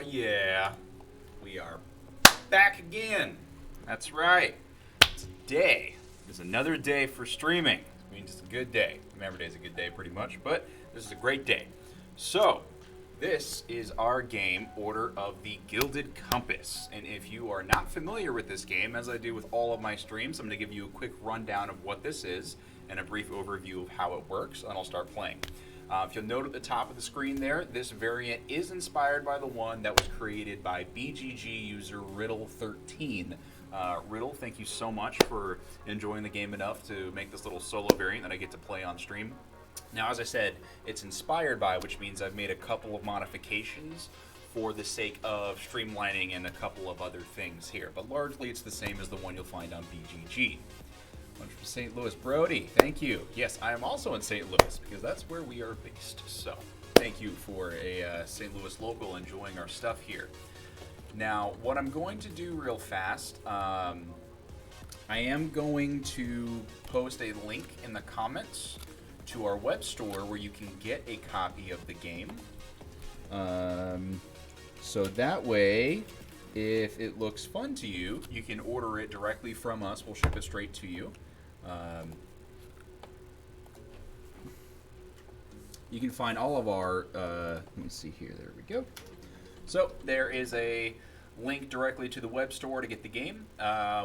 Yeah, we are back again. That's right. Today is another day for streaming. It means it's a good day. Every day is a good day pretty much, but this is a great day. So, this is our game, Order of the Gilded Compass. And if you are not familiar with this game, as I do with all of my streams, I'm going to give you a quick rundown of what this is and a brief overview of how it works, and I'll start playing. If you'll note at the top of the screen there, this variant is inspired by the one that was created by BGG user Riddle13. Riddle, thank you so much for enjoying the game enough to make this little solo variant that I get to play on stream. Now, as I said, it's inspired by, which means I've made a couple of modifications for the sake of streamlining and a couple of other things here. But largely, it's the same as the one you'll find on BGG. One from St. Louis, Brody. Thank you. Yes, I am also in St. Louis because that's where we are based. So, thank you for a St. Louis local enjoying our stuff here. Now, what I'm going to do real fast, I am going to post a link in the comments to our web store where you can get a copy of the game. So that way, if it looks fun to you, you can order it directly from us. We'll ship it straight to you. You can find all of our, let me see here, there we go. So there is a link directly to the web store to get the game.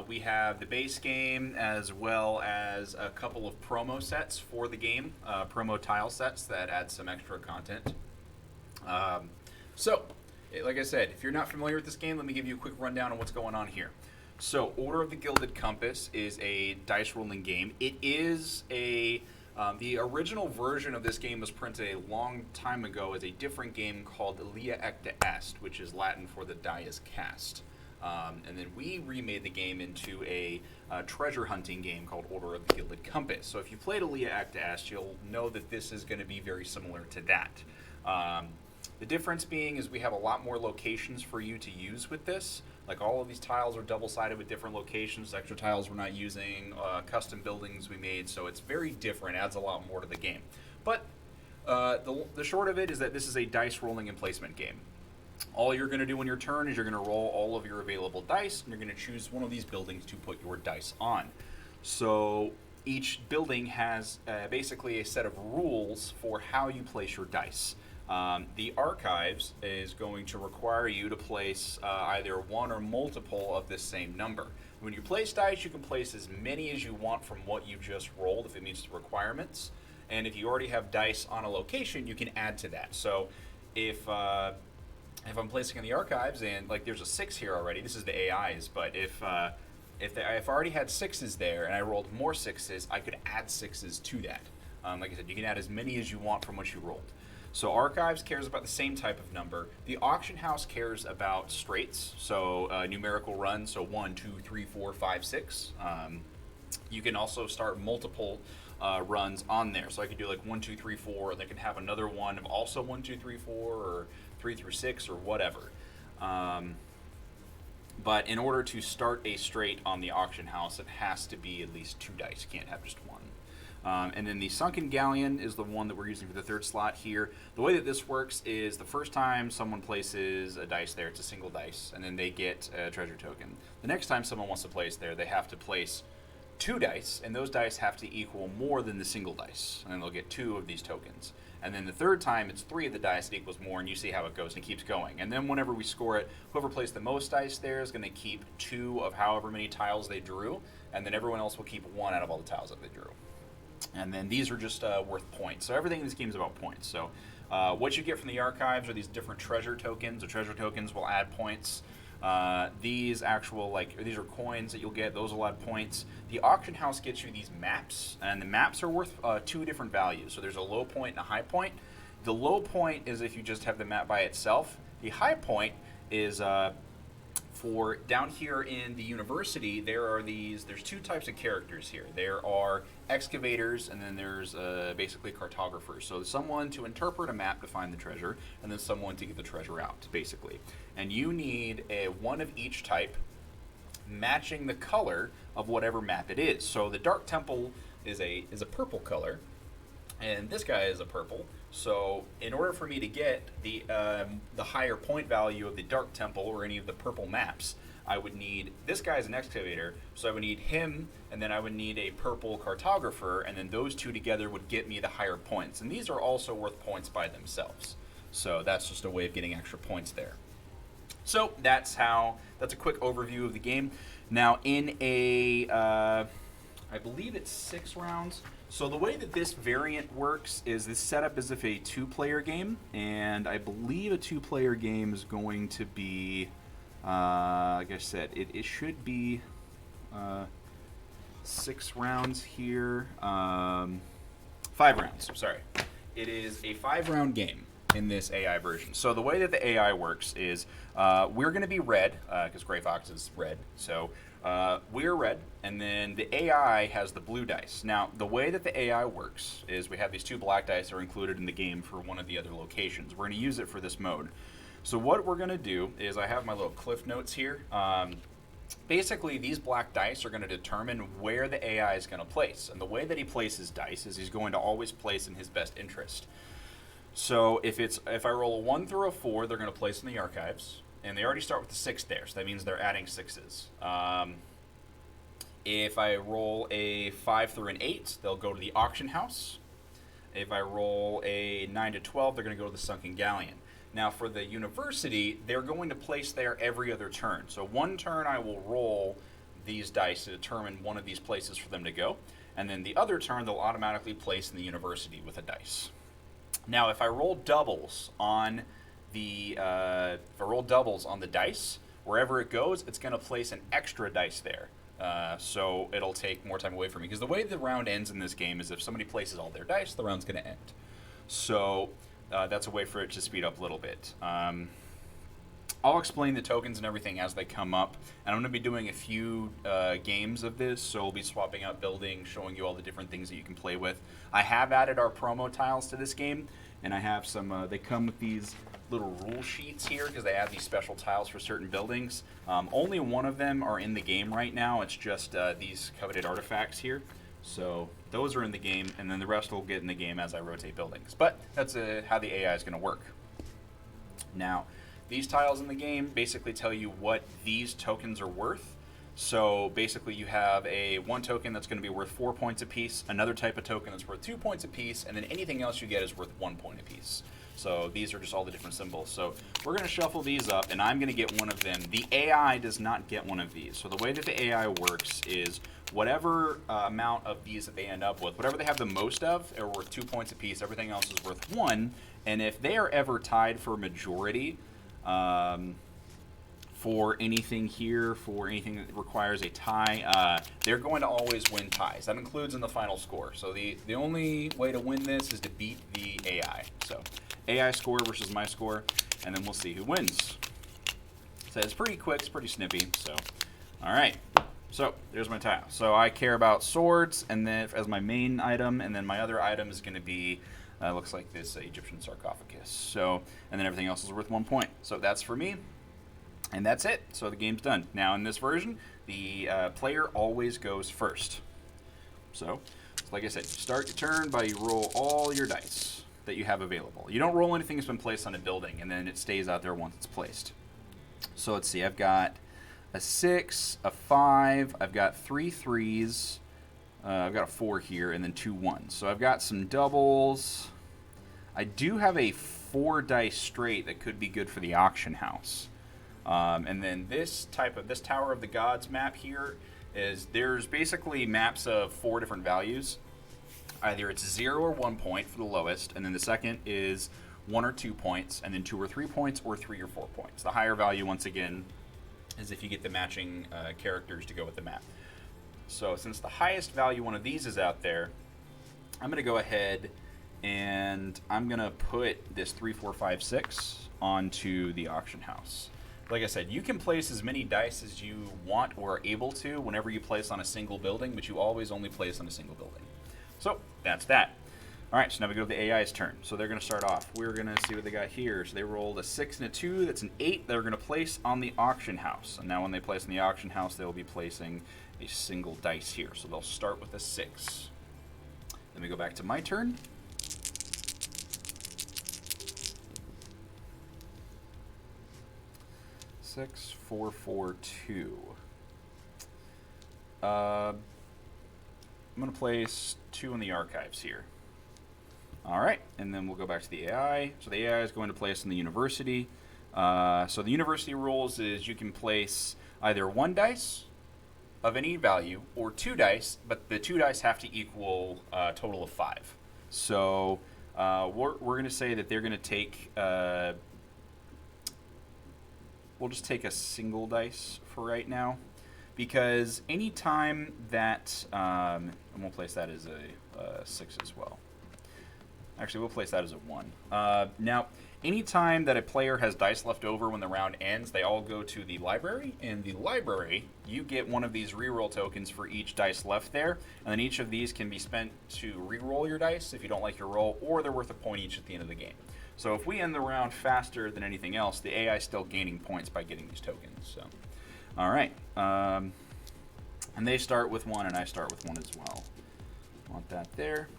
We have the base game as well as a couple of promo sets for the game, promo tile sets that add some extra content. So, like I said, if you're not familiar with this game, let me give you a quick rundown on what's going on here. So, Order of the Gilded Compass is a dice rolling game. It is a the original version of this game was printed a long time ago as a different game called Lia Ecta Est, which is Latin for the die is cast. And then we remade the game into a treasure hunting game called Order of the Gilded Compass. So if you played Lia Ecta Est, you'll know that this is going to be very similar to that. The difference being is we have a lot more locations for you to use with this. Like all of these tiles are double-sided with different locations, extra tiles we're not using, custom buildings we made, so it's very different, adds a lot more to the game. But the short of it is that this is a dice rolling and placement game. All you're going to do on your turn is you're going to roll all of your available dice, and you're going to choose one of these buildings to put your dice on. So each building has basically a set of rules for how you place your dice. The archives is going to require you to place either one or multiple of this same number. When you place dice, you can place as many as you want from what you just rolled if it meets the requirements. And if you already have dice on a location, you can add to that. So if I'm placing in the archives and like there's a 6 here already, this is the AIs, but if I already had 6s there and I rolled more 6s, I could add 6s to that. Like I said, you can add as many as you want from what you rolled. So Archives cares about the same type of number. The Auction House cares about straights, so numerical runs, so 1, 2, 3, 4, 5, 6. You can also start multiple runs on there. So I could do like 1, 2, 3, 4, and they can have another one of also 1, 2, 3, 4, or 3 through 6, or whatever. But in order to start a straight on the Auction House, it has to be at least 2 dice. You can't have just 1. And then the Sunken Galleon is the one that we're using for the 3rd slot here. The way that this works is the first time someone places a dice there, it's a single dice, and then they get a treasure token. The next time someone wants to place there, they have to place 2 dice, and those dice have to equal more than the single dice, and then they'll get 2 of these tokens. And then the 3rd time, it's 3 of the dice that equals more, and you see how it goes, and it keeps going. And then whenever we score it, whoever placed the most dice there is going to keep 2 of however many tiles they drew, and then everyone else will keep 1 out of all the tiles that they drew. And then these are just worth points. So everything in this game is about points. So what you get from the archives are these different treasure tokens. The treasure tokens will add points. These are coins that you'll get. Those will add points. The auction house gets you these maps, and the maps are worth 2 different values. So there's a low point and a high point. The low point is if you just have the map by itself. The high point is for down here in the university, there's 2 types of characters here. There are excavators, and then there's basically cartographers. So someone to interpret a map to find the treasure, and then someone to get the treasure out, basically. And you need one of each type matching the color of whatever map it is. So the Dark Temple is a purple color, and this guy is a purple. So in order for me to get the higher point value of the Dark Temple or any of the purple maps, I would need, this guy's an excavator, so I would need him, and then I would need a purple cartographer, and then those two together would get me the higher points. And these are also worth points by themselves. So that's just a way of getting extra points there. So that's a quick overview of the game. Now in a, I believe it's 6 rounds. So the way that this variant works is this setup is if a 2-player game, and I believe a 2-player game is going to be, like I said, it should be 6 rounds here. 5 rounds, sorry. It is a 5-round game in this AI version. So the way that the AI works is we're going to be red, because Gray Fox is red. So we're red, and then the AI has the blue dice. Now, the way that the AI works is we have these 2 black dice that are included in the game for one of the other locations. We're going to use it for this mode. So what we're going to do is I have my little cliff notes here. Basically, these black dice are going to determine where the AI is going to place. And the way that he places dice is he's going to always place in his best interest. So if I roll a 1 through a 4, they're going to place in the archives. And they already start with the 6 there, so that means they're adding 6s. If I roll a 5 through an 8, they'll go to the auction house. If I roll a 9 to 12, they're going to go to the Sunken Galleon. Now for the university, they're going to place there every other turn. So one turn I will roll these dice to determine one of these places for them to go. And then the other turn, they'll automatically place in the university with a dice. Now if I roll doubles on the dice, wherever it goes, it's going to place an extra dice there. So it'll take more time away from me. Because the way the round ends in this game is if somebody places all their dice, the round's going to end. So that's a way for it to speed up a little bit. I'll explain the tokens and everything as they come up. And I'm going to be doing a few games of this, so we'll be swapping out buildings, showing you all the different things that you can play with. I have added our promo tiles to this game, and I have some, they come with these little rule sheets here because they add these special tiles for certain buildings. Only one of them are in the game right now. It's just these coveted artifacts here. So those are in the game, and then the rest will get in the game as I rotate buildings. But that's how the AI is going to work. Now, these tiles in the game basically tell you what these tokens are worth. So basically you have one token that's going to be worth 4 points apiece, another type of token that's worth 2 points apiece, and then anything else you get is worth 1 point apiece. So these are just all the different symbols. So we're going to shuffle these up, and I'm going to get one of them. The AI does not get one of these. So the way that the AI works is whatever amount of these that they end up with, whatever they have the most of, are worth 2 points apiece. Everything else is worth 1. And if they are ever tied for majority, for anything here, for anything that requires a tie, they're going to always win ties. That includes in the final score. So the only way to win this is to beat the AI. So AI score versus my score, and then we'll see who wins. So it's pretty quick, it's pretty snippy. So, all right. So there's my tile. So I care about swords, and then as my main item, and then my other item is going to be looks like this Egyptian sarcophagus. So, and then everything else is worth 1 point. So that's for me, and that's it. So the game's done. Now in this version, the player always goes first. So, like I said, you start your turn by you roll all your dice that you have available. You don't roll anything that's been placed on a building, and then it stays out there once it's placed. So let's see, I've got a 6, a 5, I've got 3 3s, I've got a 4 here, and then 2 1s. So I've got some doubles. I do have a 4 dice straight that could be good for the auction house. And then this Tower of the Gods map here there's basically maps of 4 different values. Either it's 0 or 1 point for the lowest, and then the second is 1 or 2 points, and then 2 or 3 points, or 3 or 4 points. The higher value, once again, is if you get the matching characters to go with the map. So since the highest value one of these is out there, I'm going to go ahead and I'm going to put this 3, 4, 5, 6 onto the auction house. Like I said, you can place as many dice as you want or are able to whenever you place on a single building, but you always only place on a single building. So that's that. All right, so now we go to the AI's turn. So they're going to start off. We're going to see what they got here. So they rolled a 6 and a 2. That's an 8. They're going to place on the auction house. And now when they place in the auction house, they'll be placing a single dice here. So they'll start with a 6. Then we go back to my turn. 6442. I'm going to place 2 in the archives here. All right, and then we'll go back to the AI. So the AI is going to place in the university. So the university rules is you can place either 1 dice of any value or 2 dice, but the 2 dice have to equal a total of 5. So we're going to say that they're going to take, we'll just take a single dice for right now, because any time that, and we'll place that as a 6 as well. Actually, we'll place that as a 1. Now, anytime that a player has dice left over when the round ends, they all go to the library. In the library, you get one of these reroll tokens for each dice left there, and then each of these can be spent to reroll your dice if you don't like your roll, or they're worth a point each at the end of the game. So if we end the round faster than anything else, the AI is still gaining points by getting these tokens. So, all right. And they start with 1, and I start with 1 as well. Want that there.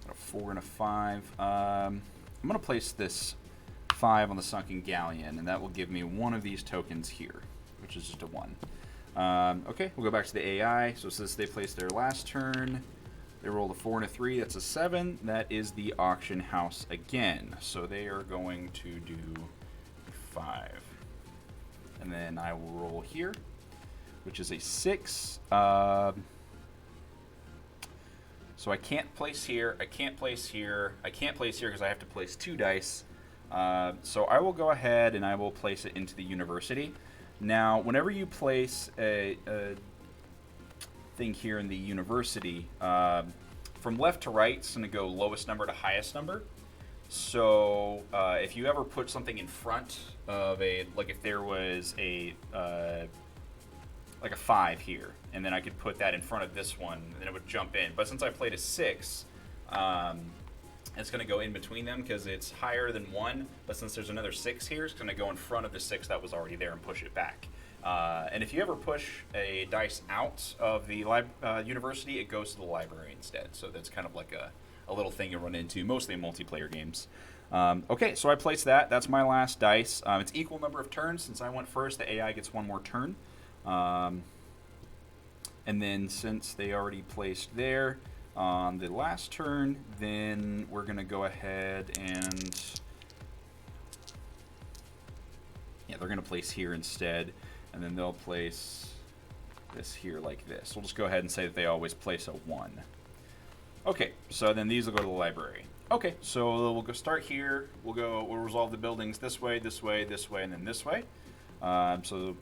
Got a 4 and a 5. I'm going to place this 5 on the Sunken Galleon, and that will give me one of these tokens here, which is just a 1. Okay, we'll go back to the AI. So since they placed their last turn, they rolled a 4 and a 3. That's a 7. That is the auction house again. So they are going to do 5. And then I will roll here, which is a 6. So I can't place here, I can't place here, I can't place here because I have to place 2 dice. So I will go ahead and I will place it into the university. Now, whenever you place a thing here in the university, from left to right, it's going to go lowest number to highest number. So if you ever put something in front of like if there was like a 5 here, and then I could put that in front of this one, and then it would jump in. But since I played a 6, it's going to go in between them because it's higher than 1. But since there's another 6 here, it's going to go in front of the 6 that was already there and push it back. And if you ever push a dice out of the university, it goes to the library instead. So that's kind of like a little thing you run into, mostly in multiplayer games. Okay, so I placed that. That's my last dice. It's equal number of turns. Since I went first, the AI gets 1 more turn. And then since they already placed there on the last turn, then we're going to go ahead and, yeah, they're going to place here instead, and then they'll place this here like this. We'll just go ahead and say that they always place a 1. Okay, so then these will go to the library. Okay, so we'll go start here. We'll resolve the buildings this way, this way, this way, and then this way. So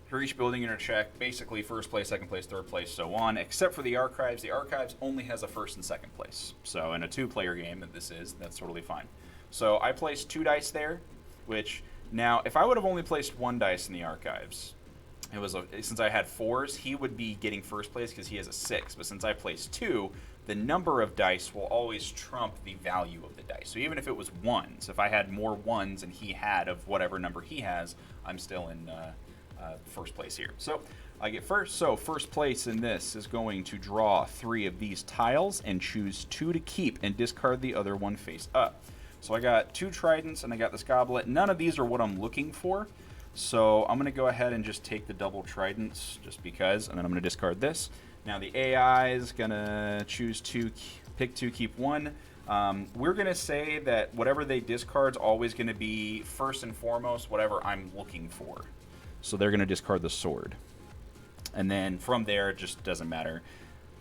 for each building you're going to check basically first place, second place, third place, so on, except for the archives. The archives only has a first and second place. So in a 2-player game that this is, that's totally fine. So I placed 2 dice there, which now if I would have only placed 1 dice in the archives, it was since I had 4s, he would be getting first place because he has a 6. But since I placed 2, the number of dice will always trump the value of the dice. So even if it was 1s, if I had more 1s than he had of whatever number he has, I'm still in first place here. So I get first. So first place in this is going to draw 3 of these tiles and choose 2 to keep and discard the other 1 face up. So I got 2 tridents and I got this goblet. None of these are what I'm looking for. So I'm going to go ahead and just take the double tridents just because, and then I'm going to discard this. Now the AI is going to choose 2, pick 2, keep 1. We're going to say that whatever they discard is always going to be first and foremost whatever I'm looking for. So they're going to discard the sword. And then from there, it just doesn't matter.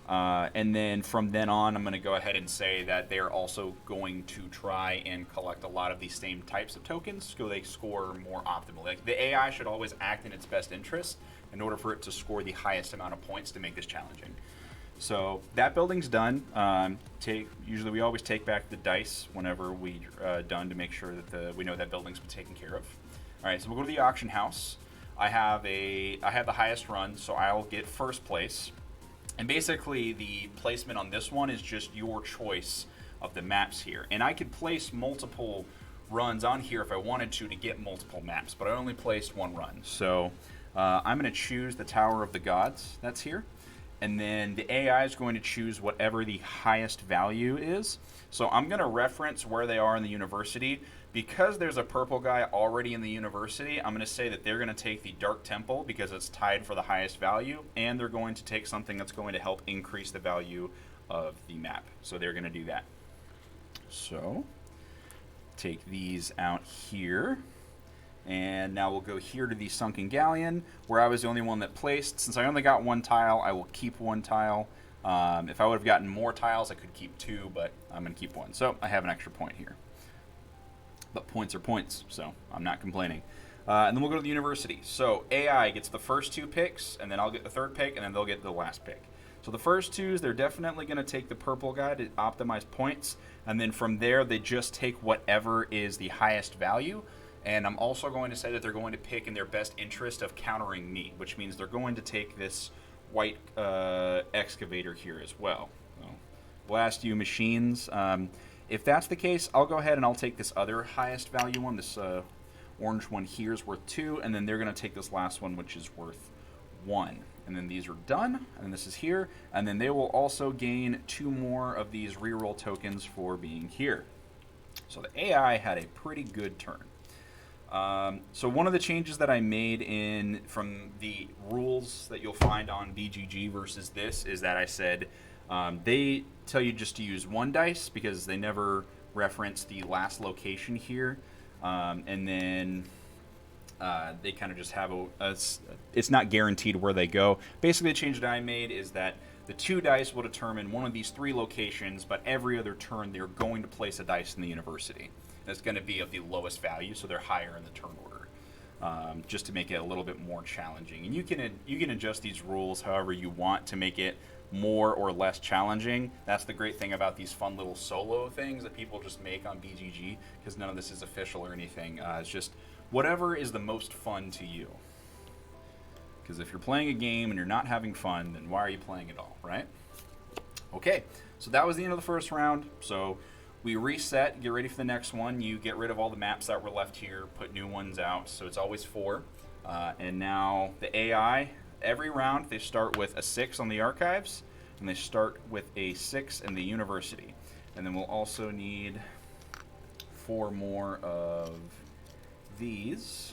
And then from then on, I'm going to go ahead and say that they're also going to try and collect a lot of these same types of tokens so they score more optimally. Like, the AI should always act in its best interest in order for it to score the highest amount of points to make this challenging. So that building's done. Usually we always take back the dice whenever we're done to make sure that we know that building's been taken care of. All right, so we'll go to the auction house. I have the highest run, so I'll get first place. And basically the placement on this one is just your choice of the maps here. And I could place multiple runs on here if I wanted to get multiple maps, but I only placed 1 run. So I'm going to choose the Tower of the Gods that's here. and then the AI is going to choose whatever the highest value is. So I'm going to reference where they are in the university. Because there's a purple guy already in the university, I'm going to say that they're going to take the Dark Temple because it's tied for the highest value, and they're going to take something that's going to help increase the value of the map. So they're going to do that. So take these out here. And now we'll go here to the Sunken Galleon, where I was the only one that placed. Since I only got one tile, I will keep one tile. If I would have gotten more tiles, I could keep two, but I'm going to keep one. So I have an extra point here. But points are points, so I'm not complaining. And then we'll go to the university. So AI gets the first 2 picks, and then I'll get the 3rd pick, and then they'll get the last pick. So the first 2s, they're definitely going to take the purple guy to optimize points, and then from there, they just take whatever is the highest value. And I'm also going to say that they're going to pick in their best interest of countering me, which means they're going to take this white excavator here as well. So, blast you, machines. If that's the case, I'll go ahead and I'll take this other highest value one. This orange one here is worth 2, and then they're going to take this last one, which is worth 1. And then these are done, and this is here. And then they will also gain 2 more of these reroll tokens for being here. So the AI had a pretty good turn. So one of the changes that I made from the rules that you'll find on BGG versus this is that I said they tell you just to use 1 dice because they never reference the last location here, and then they kind of just have it's not guaranteed where they go. Basically, the change that I made is that the 2 dice will determine one of these 3 locations, but every other turn they're going to place a dice in the university. That's going to be of the lowest value, so they're higher in the turn order, just to make it a little bit more challenging. And you can adjust these rules however you want to make it more or less challenging. That's the great thing about these fun little solo things that people just make on BGG, because none of this is official or anything. It's just whatever is the most fun to you. Because if you're playing a game and you're not having fun, then why are you playing at all, right? Okay, so that was the end of the first round. So we reset, get ready for the next one. You get rid of all the maps that were left here, put new ones out, so it's always 4. And now the AI, every round they start with a 6 on the archives, and they start with a 6 in the university. And then we'll also need 4 more of these.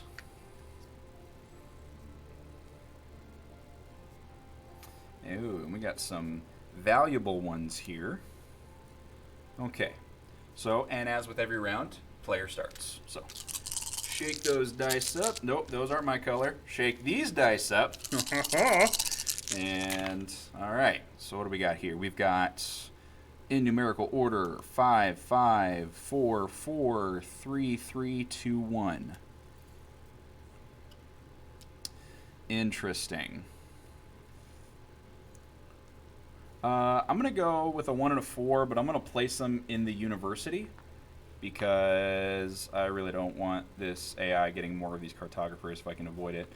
Ooh, and we got some valuable ones here. Okay. So, and as with every round, player starts. So, shake those dice up. Nope, those aren't my color. Shake these dice up. And, all right. So, what do we got here? We've got, in numerical order, 5, 5, 4, 4, 3, 3, 2, 1. Interesting. I'm going to go with a 1 and a 4, but I'm going to place them in the university because I really don't want this AI getting more of these cartographers if I can avoid it.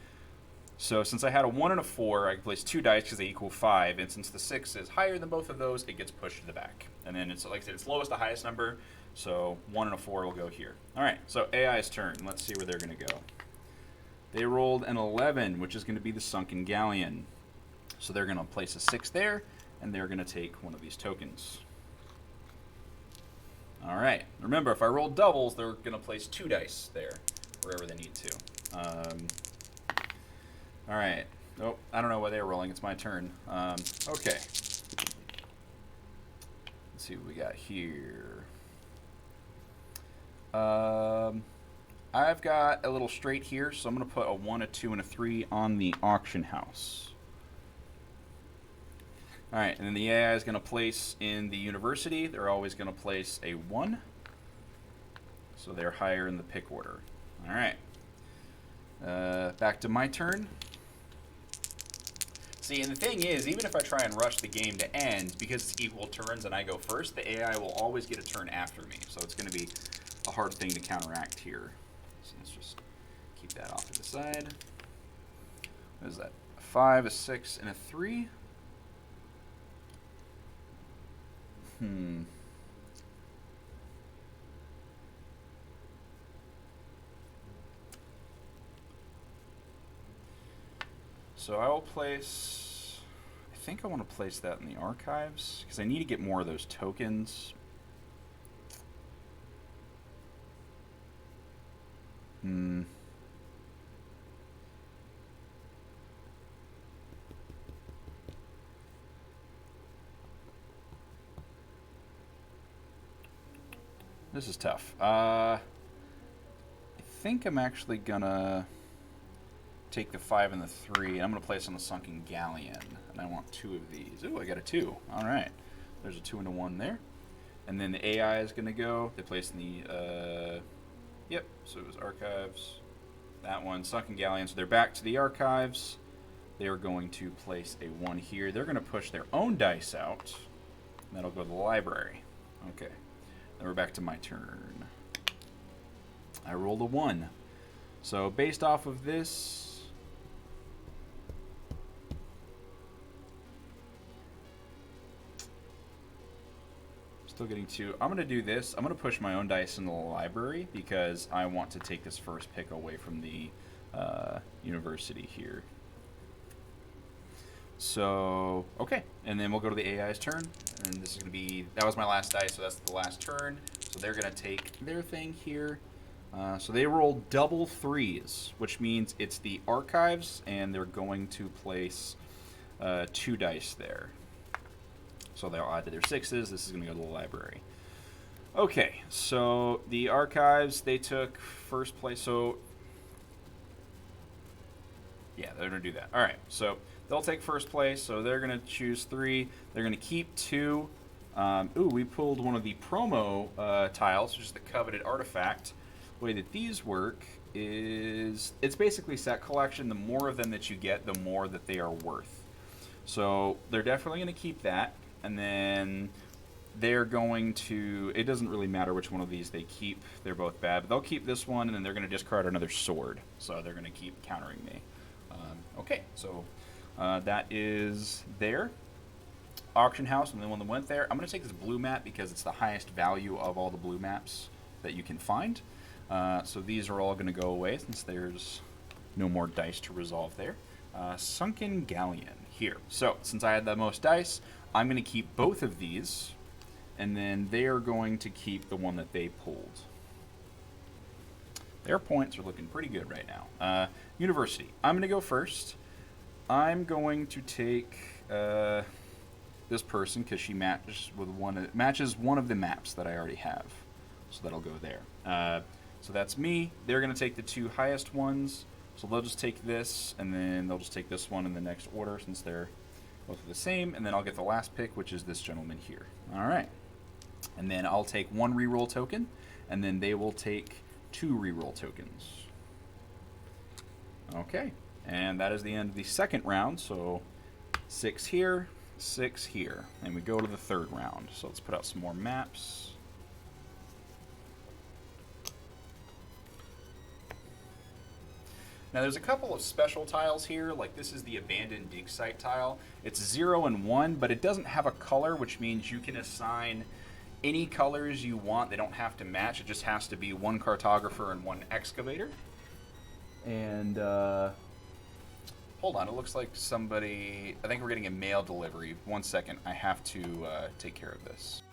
So since I had a 1 and a 4, I can place 2 dice because they equal 5, and since the 6 is higher than both of those, it gets pushed to the back. And then it's, like I said, it's lowest to highest number, so 1 and a 4 will go here. All right, so AI's turn. Let's see where they're going to go. They rolled an 11, which is going to be the Sunken Galleon. So they're going to place a 6 there, and they're going to take one of these tokens. All right. Remember, if I roll doubles, they're going to place 2 dice there, wherever they need to. All right. Oh, I don't know why they're rolling. It's my turn. Okay. Let's see what we got here. I've got a little straight here, so I'm going to put a 1, a 2, and a 3 on the auction house. All right, and then the AI is going to place in the university. They're always going to place a 1. So they're higher in the pick order. All right. Back to my turn. See, and the thing is, even if I try and rush the game to end, because it's equal turns and I go first, the AI will always get a turn after me. So it's going to be a hard thing to counteract here. So let's just keep that off to the side. What is that? A 5, a 6, and a 3. So I will place, I think I want to place that in the archives because I need to get more of those tokens. This is tough. I think I'm actually gonna take the 5 and the 3. I'm gonna place on the Sunken Galleon, and I want 2 of these. Ooh, I got a 2. All right, there's a 2 and a 1 there, and then the AI is gonna go. They place in the yep. So it was archives. That one, Sunken Galleon. So they're back to the archives. They are going to place a 1 here. They're gonna push their own dice out. And that'll go to the library. Okay. Then we're back to my turn. I rolled a 1. So based off of this, still getting 2. I'm going to do this. I'm going to push my own dice in the library because I want to take this first pick away from the university here. So, okay. And then we'll go to the AI's turn. And this is going to be, that was my last dice, so that's the last turn. So they're going to take their thing here. So they roll double 3s, which means it's the archives, and they're going to place 2 dice there. So they'll add to their 6s. This is going to go to the library. Okay, so the archives, they took first place. So, yeah, they're going to do that. All right, so they'll take first place. So they're going to choose 3. They're going to keep 2. Ooh, we pulled one of the promo tiles, which is the coveted artifact. The way that these work is it's basically set collection. The more of them that you get, the more that they are worth. So they're definitely going to keep that. And then they're going to, it doesn't really matter which one of these they keep. They're both bad. But they'll keep this one, and then they're going to discard another sword. So they're going to keep countering me. Okay, so that is there. Auction house, and the one that went there. I'm going to take this blue map because it's the highest value of all the blue maps that you can find. So these are all going to go away since there's no more dice to resolve there. Sunken Galleon here. So since I had the most dice, I'm going to keep both of these, and then they are going to keep the one that they pulled. Their points are looking pretty good right now. University. I'm going to go first. I'm going to take this person because she matches with matches one of the maps that I already have. So that'll go there. So that's me. They're going to take the 2 highest ones. So they'll just take this, and then they'll just take this one in the next order since they're both the same. And then I'll get the last pick, which is this gentleman here. All right. And then I'll take 1 reroll token, and then they will take 2 reroll tokens. Okay. And that is the end of the second round. So 6 here, 6 here. And we go to the third round. So let's put out some more maps. Now there's a couple of special tiles here, like this is the abandoned dig site tile. It's 0 and 1, but it doesn't have a color, which means you can assign any colors you want. They don't have to match. It just has to be 1 cartographer and 1 excavator. And hold on, it looks like somebody, I think we're getting a mail delivery. 1 second, I have to take care of this.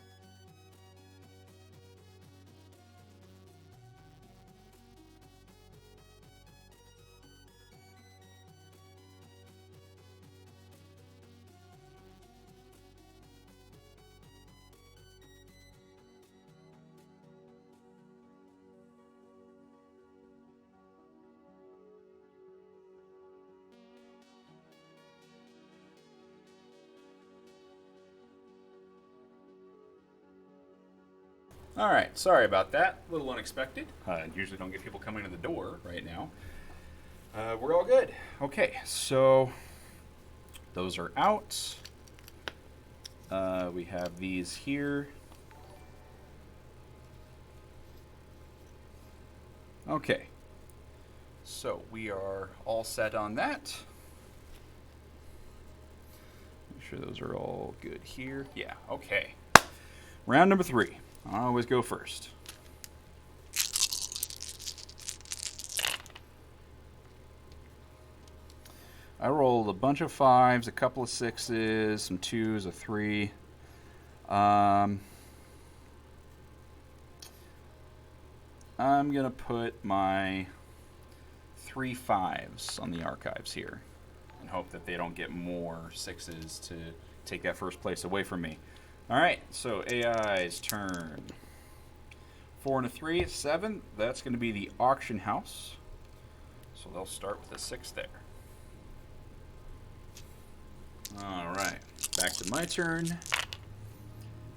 All right, sorry about that. A little unexpected. Usually don't get people coming to the door right now. We're all good. Okay, so those are out. We have these here. Okay, so we are all set on that. Make sure those are all good here. Yeah, okay. Round number 3. I always go first. I rolled a bunch of 5s, a couple of 6s, some 2s, a 3. I'm going to put my 3 5s on the archives here and hope that they don't get more 6s to take that first place away from me. All right, so AI's turn. 4 and a 3, 7. That's going to be the auction house. So they'll start with a 6 there. All right, back to my turn.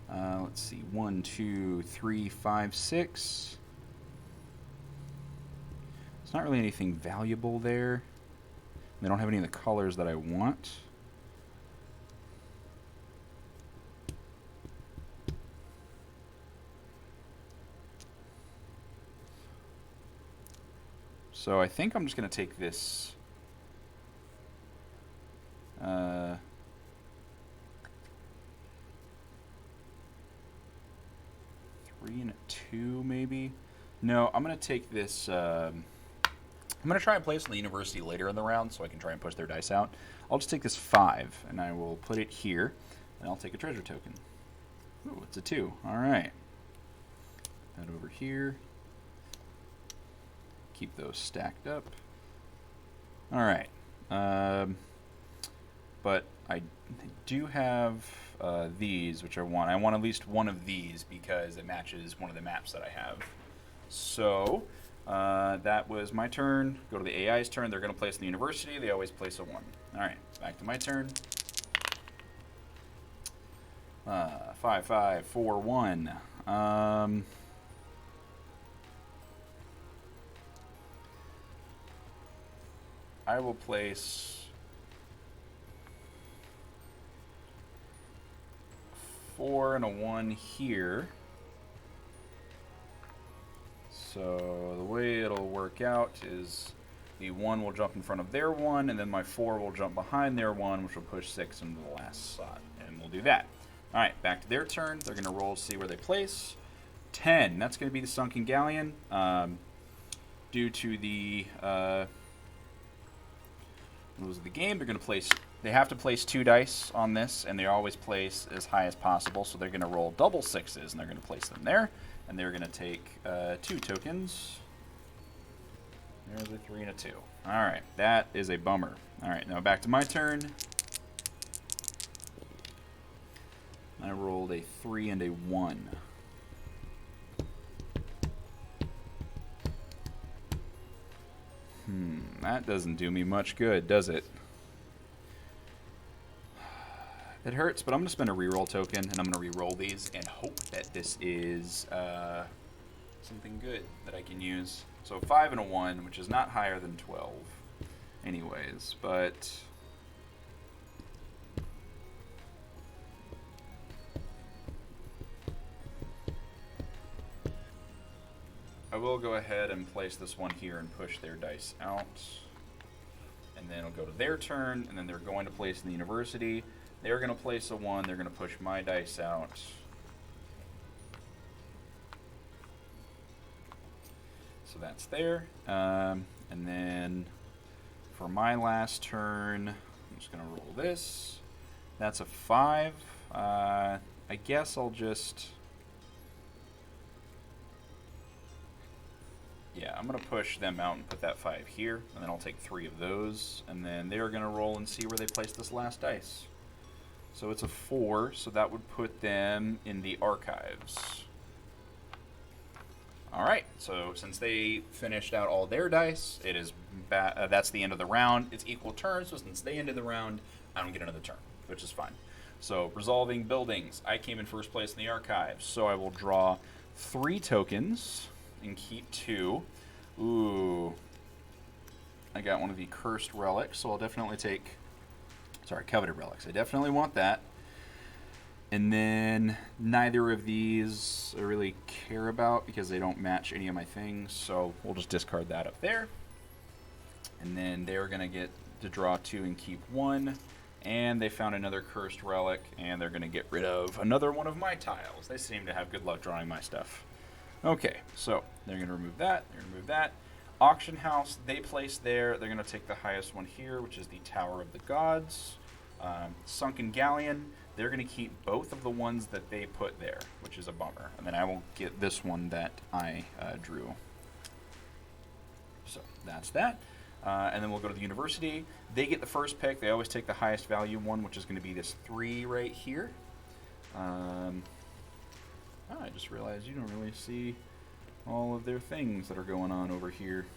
Let's see, 1, 2, 3, 5, 6. There's not really anything valuable there. They don't have any of the colors that I want. So I think I'm just going to take this 3 and a 2 maybe. No, I'm going to take this. I'm going to try and play this in the university later in the round so I can try and push their dice out. I'll just take this 5 and I will put it here and I'll take a treasure token. Ooh, it's a 2. All right. That over here. Keep those stacked up. All right. But I do have these, which I want. I want at least one of these because it matches one of the maps that I have. So that was my turn. Go to the AI's turn. They're going to place in the university. They always place a 1. All right. Back to my turn. 5, 5, 4, 1. I will place 4 and a 1 here. So the way it'll work out is the 1 will jump in front of their 1, and then my 4 will jump behind their 1, which will push 6 into the last slot. And we'll do that. All right, back to their turn. They're going to roll to see where they place. 10. That's going to be the Sunken Galleon. Due to the rules of the game, they're going to place. They have to place 2 dice on this, and they always place as high as possible. So they're going to roll double 6s, and they're going to place them there. And they're going to take 2 tokens. There's a 3 and a 2. All right, that is a bummer. All right, now back to my turn. I rolled a 3 and a 1. That doesn't do me much good, does it? It hurts, but I'm going to spend a reroll token, and I'm going to re-roll these and hope that this is something good that I can use. So 5 and a 1, which is not higher than 12 anyways, but I will go ahead and place this one here and push their dice out. And then it'll go to their turn, and then they're going to place in the university. They're going to place a 1. They're going to push my dice out. So that's there. And then for my last turn, I'm just going to roll this. That's a 5. I guess I'll just... Yeah, I'm going to push them out and put that 5 here, and then I'll take 3 of those, and then they're going to roll and see where they place this last dice. So it's a 4, so that would put them in the archives. All right, so since they finished out all their dice, it is that's the end of the round. It's equal turns, so since they ended the round, I don't get another turn, which is fine. So resolving buildings, I came in first place in the archives, so I will draw 3 tokens and keep 2. Ooh. I got one of the cursed relics, so I'll definitely take... Sorry, coveted relics. I definitely want that. And then neither of these I really care about because they don't match any of my things, so we'll just discard that up there. And then they're going to get to draw 2 and keep 1. And they found another cursed relic, and they're going to get rid of another one of my tiles. They seem to have good luck drawing my stuff. Okay, so they're going to remove that. They're going to remove that. Auction house, they place there. They're going to take the highest one here, which is the Tower of the Gods. Sunken Galleon, they're going to keep both of the ones that they put there, which is a bummer. And then I will get this one that I drew. So that's that. And then we'll go to the university. They get the first pick. They always take the highest value one, which is going to be this 3 right here. I just realized you don't really see all of their things that are going on over here.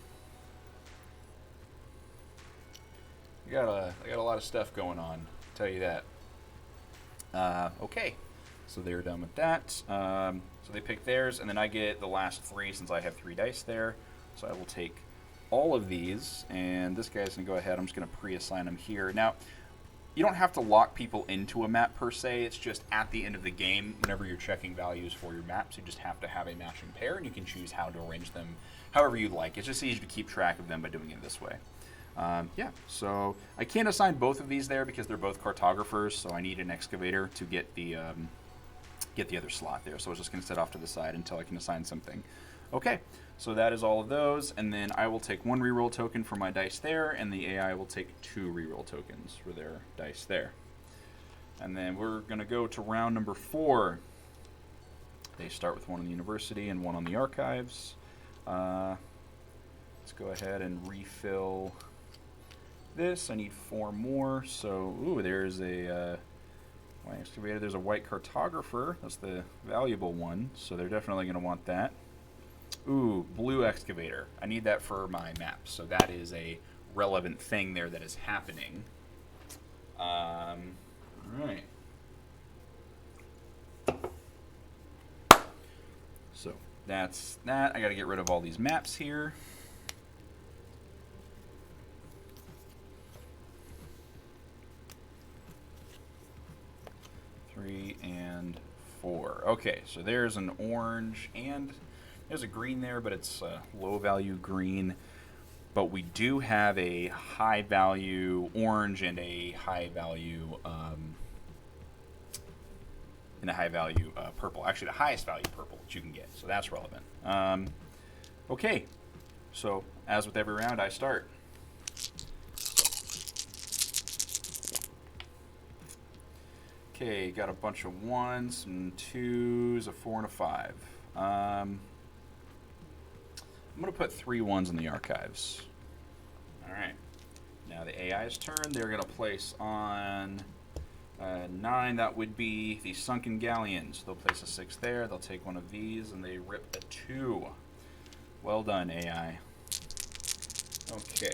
They got a lot of stuff going on, I'll tell you that. Okay, so they're done with that. So they pick theirs, and then I get the last 3 since I have 3 dice there. So I will take all of these, and this guy's going to go ahead. I'm just going to pre-assign them here. Now, you don't have to lock people into a map per se. It's just at the end of the game, whenever you're checking values for your maps, you just have to have a matching pair, and you can choose how to arrange them however you'd like. It's just easy to keep track of them by doing it this way. Yeah, so I can't assign both of these there because they're both cartographers, so I need an excavator to get the other slot there. So I was just going to set off to the side until I can assign something. Okay, so that is all of those, and then I will take 1 reroll token for my dice there, and the AI will take 2 reroll tokens for their dice there. And then we're going to go to round number 4. They start with 1 on the university and 1 on the archives. Let's go ahead and refill this. I need 4 more, so, ooh, there's a white excavator. There's a white cartographer. That's the valuable one, so they're definitely going to want that. Ooh, blue excavator. I need that for my map, so that is a relevant thing there that is happening. Right. So that's that. I got to get rid of all these maps here. Three and 4. Okay, so there's an orange and there's a green there, but it's a low value green. But we do have a high value orange and a high value purple. Actually, the highest value purple that you can get. So that's relevant. Okay, so as with every round, I start. Okay, got a bunch of 1s, some 2s, a 4, and a 5. I'm going to put 3 1s in the archives. All right. Now the AI's turn. They're going to place on 9. That would be the Sunken Galleon. So they'll place a 6 there. They'll take 1 of these, and they rip a 2. Well done, AI. Okay.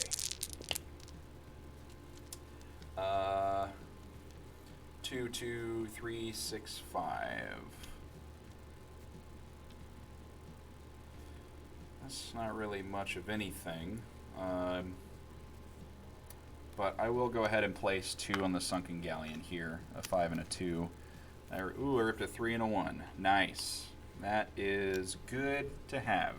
2, 2, 3, 6, 5. That's not really much of anything. But I will go ahead and place 2 on the Sunken Galleon here. A 5 and a 2. Ooh, I ripped a 3 and a 1. Nice. That is good to have.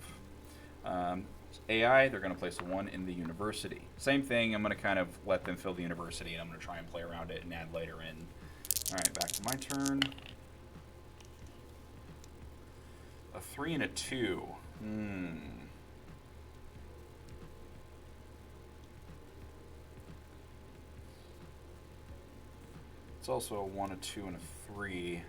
AI, they're going to place a 1 in the university. Same thing, I'm going to kind of let them fill the university, and I'm going to try and play around it and add later in. Alright, back to my turn. A 3 and a 2. It's also a 1, a 2, and a 3.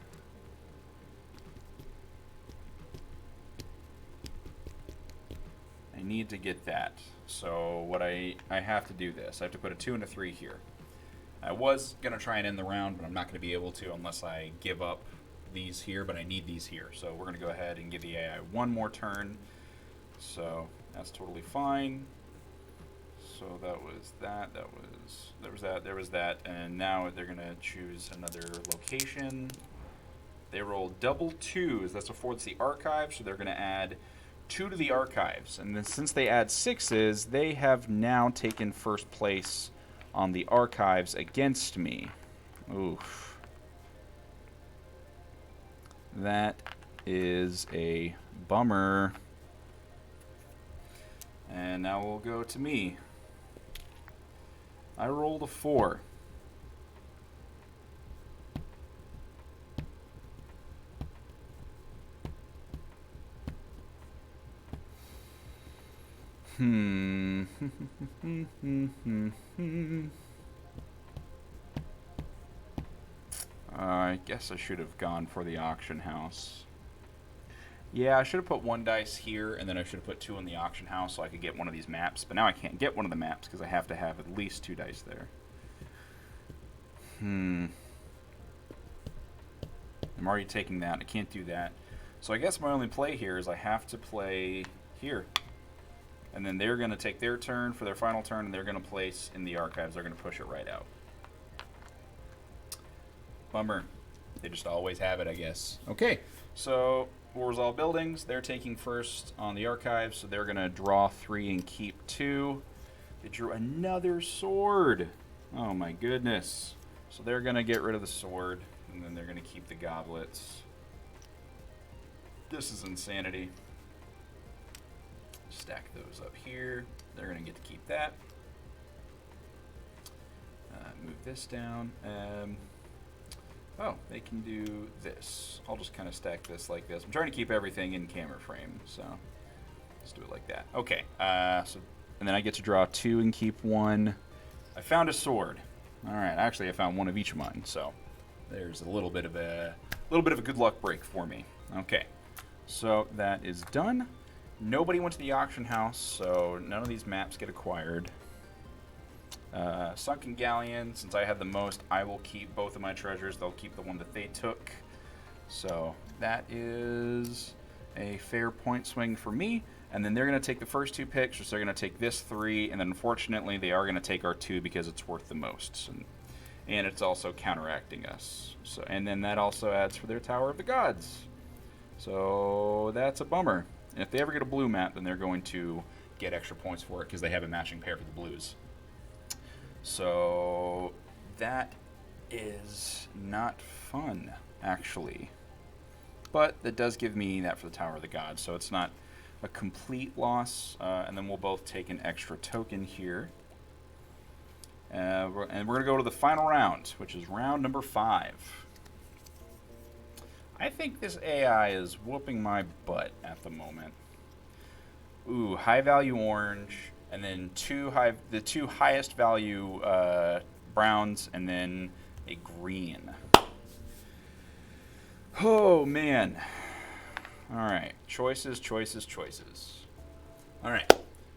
I need to get that. So what I have to do this. I have to put a 2 and a 3 here. I was going to try and end the round, but I'm not going to be able to unless I give up these here, but I need these here. So we're going to go ahead and give the AI 1 more turn. So that's totally fine. So that was that, there was that, and now they're going to choose another location. They rolled double 2s. That's affords the archive, so they're going to add 2 to the archives. And then since they add 6s, they have now taken first place on the archives against me. Oof. That is a bummer. And now we'll go to me. I rolled a 4. I guess I should have gone for the auction house. Yeah, I should have put 1 dice here, and then I should have put 2 in the auction house so I could get one of these maps. But now I can't get one of the maps because I have to have at least 2 dice there. I'm already taking that. I can't do that. So I guess my only play here is I have to play here. And then they're going to take their turn for their final turn, and they're going to place in the archives. They're going to push it right out. Bummer. They just always have it, I guess. Okay, so we'll resolve buildings. They're taking first on the archives, so they're going to draw 3 and keep 2. They drew another sword. Oh my goodness. So they're going to get rid of the sword, and then they're going to keep the goblets. This is insanity. Stack those up here. They're going to get to keep that. Move this down. Oh, they can do this. I'll just kind of stack this like this. I'm trying to keep everything in camera frame, so let's do it like that. Okay, and then I get to draw 2 and keep 1. I found a sword. All right, actually, I found 1 of each of mine, so there's a little bit of a good luck break for me. Okay, so that is done. Nobody went to the auction house, so none of these maps get acquired. Sunken Galleon, since I had the most, I will keep both of my treasures. They'll keep the one that they took. So that is a fair point swing for me. And then they're going to take the first 2 picks, so they're going to take this 3, and then unfortunately they are going to take our 2 because it's worth the most. And it's also counteracting us. So, and then that also adds for their Tower of the Gods. So that's a bummer. And if they ever get a blue map, then they're going to get extra points for it because they have a matching pair for the blues. So that is not fun, actually. But that does give me that for the Tower of the Gods, so it's not a complete loss. And then we'll both take an extra token here. And we're going to go to the final round, which is round number 5. I think this AI is whooping my butt at the moment. Ooh, high value orange, and then the 2 highest value browns, and then a green. Oh man. All right, choices. All right,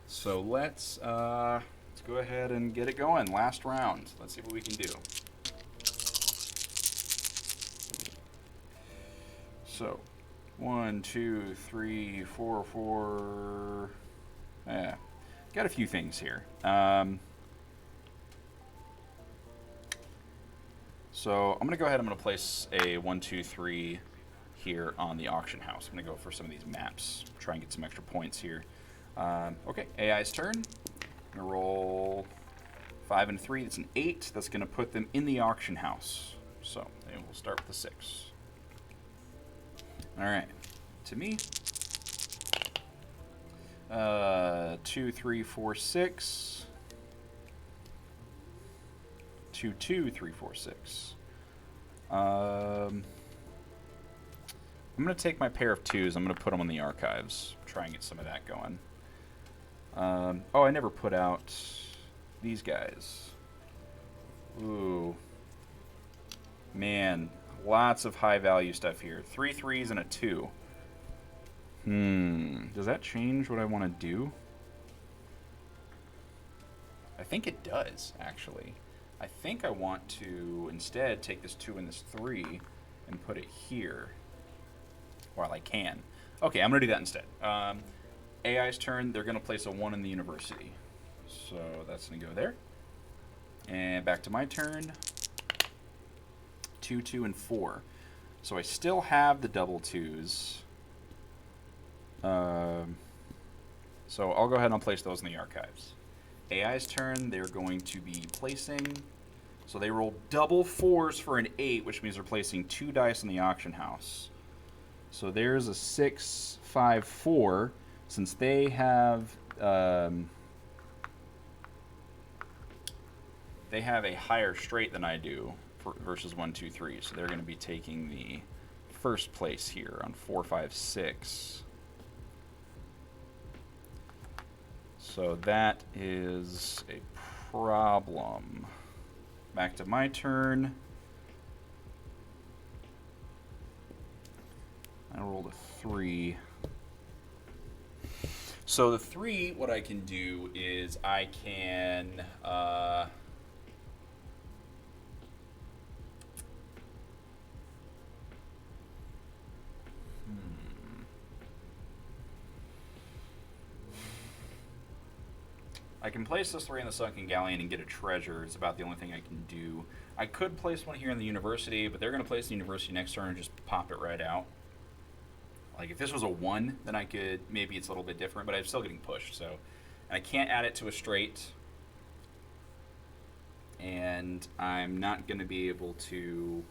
so let's go ahead and get it going. Last round. Let's see what we can do. So, 1, 2, 3, 4, 4. Yeah, got a few things here. So I'm gonna go ahead. I'm gonna place a 1, 2, 3 here on the auction house. I'm gonna go for some of these maps. Try and get some extra points here. Okay, AI's turn. I'm gonna roll 5 and 3. That's an 8. That's gonna put them in the auction house. So we'll start with the 6. All right, to me. 2, 3, 4, 6. 2, 2, 3, 4, 6. I'm gonna take my pair of 2s. I'm gonna put them on the archives. Try and get some of that going. Oh, I never put out these guys. Ooh, man. Lots of high value stuff here. 3 3s and a 2. Does that change what I want to do? I think it does, actually. I think I want to instead take this 2 and this 3 and put it here while I can. Okay, I'm going to do that instead. AI's turn. They're going to place a 1 in the university. So that's going to go there. And back to my turn. 2, 2, and 4. So I still have the double 2s. So I'll go ahead and I'll place those in the archives. AI's turn. They're going to be placing. So they roll double 4s for an 8, which means they're placing 2 dice in the auction house. So there's a 6, 5, 4. Since they have a higher straight than I do versus 1, 2, 3, so they're going to be taking the first place here on 4, 5, 6. So that is a problem. Back to my turn. I rolled a 3. So the 3, what I can do is I can I can place this 3 in the Sunken Galleon and get a treasure. It's about the only thing I can do. I could place one here in the university, but they're going to place the university next turn and just pop it right out. Like, if this was a 1, then I could, maybe it's a little bit different, but I'm still getting pushed, so. And I can't add it to a straight. And I'm not going to be able to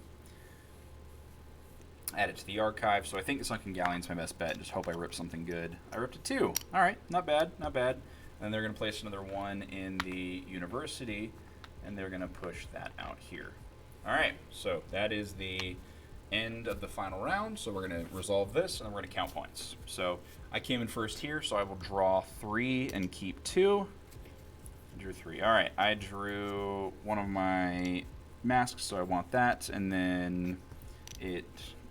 add it to the archive, so I think the Sunken Galleon's my best bet. Just hope I rip something good. I ripped a 2. All right, not bad, not bad. And they're going to place another 1 in the university, and they're going to push that out here. All right, so that is the end of the final round. So we're going to resolve this, and then we're going to count points. So I came in first here, so I will draw 3 and keep 2. I drew 3. All right, I drew one of my masks, so I want that, and then it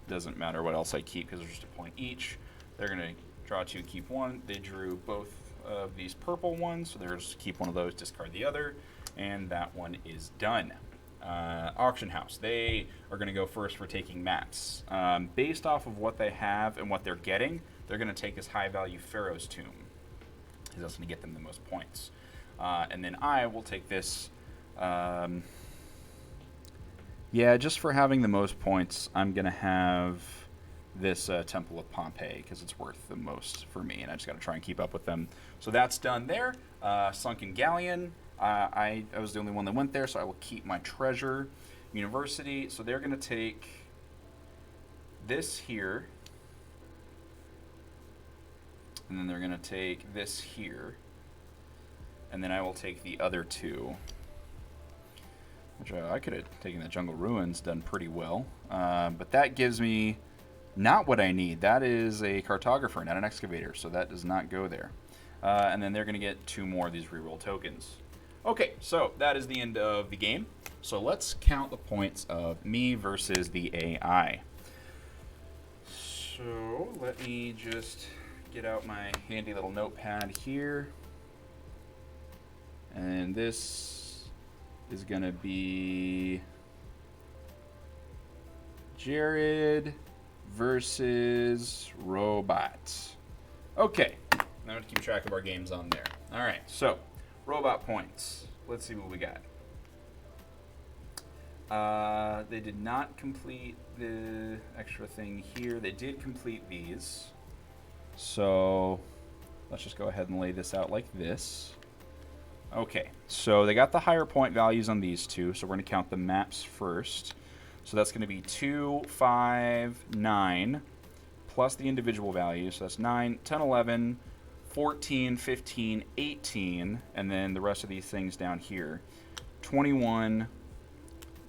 doesn't matter what else I keep because there's just a point each. They're going to draw 2, keep 1. They drew both of these purple ones, so there's keep one of those, discard the other, and that one is done. Auction house, they are going to go first for taking mats. Based off of what they have and what they're getting, they're going to take this high value Pharaoh's Tomb, because that's going to get them the most points. And then I will take this. Yeah, just for having the most points, I'm going to have this Temple of Pompeii because it's worth the most for me, and I just got to try and keep up with them. So that's done there. Sunken Galleon, I was the only one that went there, so I will keep my treasure. University, so they're going to take this here, and then they're going to take this here, and then I will take the other 2, which I could have taken the Jungle Ruins, done pretty well, but that gives me not what I need. That is a cartographer, not an excavator, so that does not go there. And then they're going to get 2 more of these reroll tokens. Okay, so that is the end of the game. So let's count the points of me versus the AI. So let me just get out my handy little notepad here. And this is going to be Jared versus Robot. Okay, now I'm going to keep track of our games on there. All right, so Robot points. Let's see what we got. They did not complete the extra thing here. They did complete these. So let's just go ahead and lay this out like this. Okay, so they got the higher point values on these 2, so we're going to count the maps first. So that's going to be 2, 5, 9, plus the individual values. So that's 9, 10, 11, 14, 15, 18, and then the rest of these things down here. 21,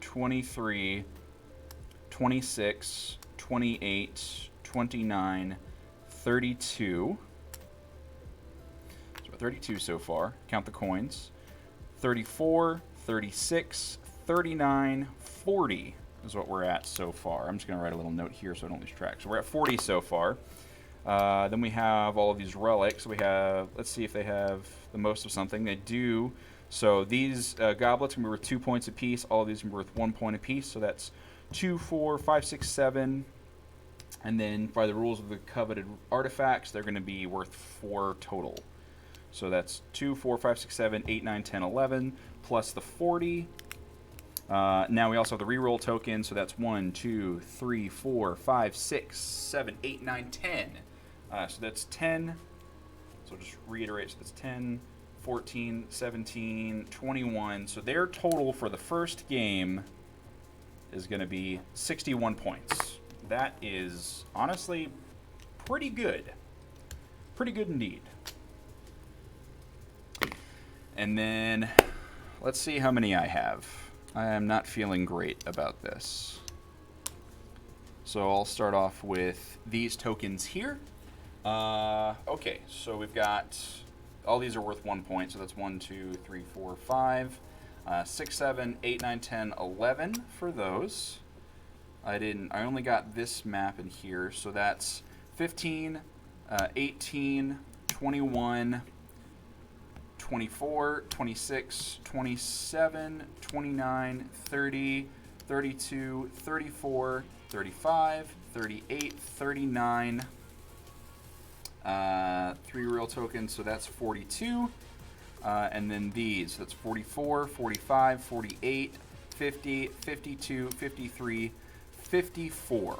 23, 26, 28, 29, 32. So 32 so far. Count the coins. 34, 36, 39, 40 is what we're at so far. I'm just going to write a little note here so I don't lose track. So we're at 40 so far. Then we have all of these relics. We have, let's see if they have the most of something. They do. So these goblets can be worth 2 points apiece. All of these can be worth 1 point apiece. So that's 2, 4, 5, 6, 7. And then by the rules of the coveted artifacts, they're going to be worth 4 total. So that's 2, 4, 5, 6, 7, 8, 9, 10, 11, plus the 40. Now we also have the reroll token, so that's 1, 2, 3, 4, 5, 6, 7, 8, 9, 10. So that's 10. So just reiterate, so that's 10, 14, 17, 21. So their total for the first game is going to be 61 points. That is honestly pretty good. Pretty good indeed. And then let's see how many I have. I am not feeling great about this. So I'll start off with these tokens here. Okay, so we've got all these are worth 1 point, so that's 1, 2, 3, 4, 5, 6, 7, 8, 9, 10, 11 for those. I only got this map in here, so that's 15, 18, 21, 24, 26, 27, 29, 30, 32, 34, 35, 38, 39, 3 real tokens, so that's 42. And then these, so that's 44, 45, 48, 50, 52, 53, 54.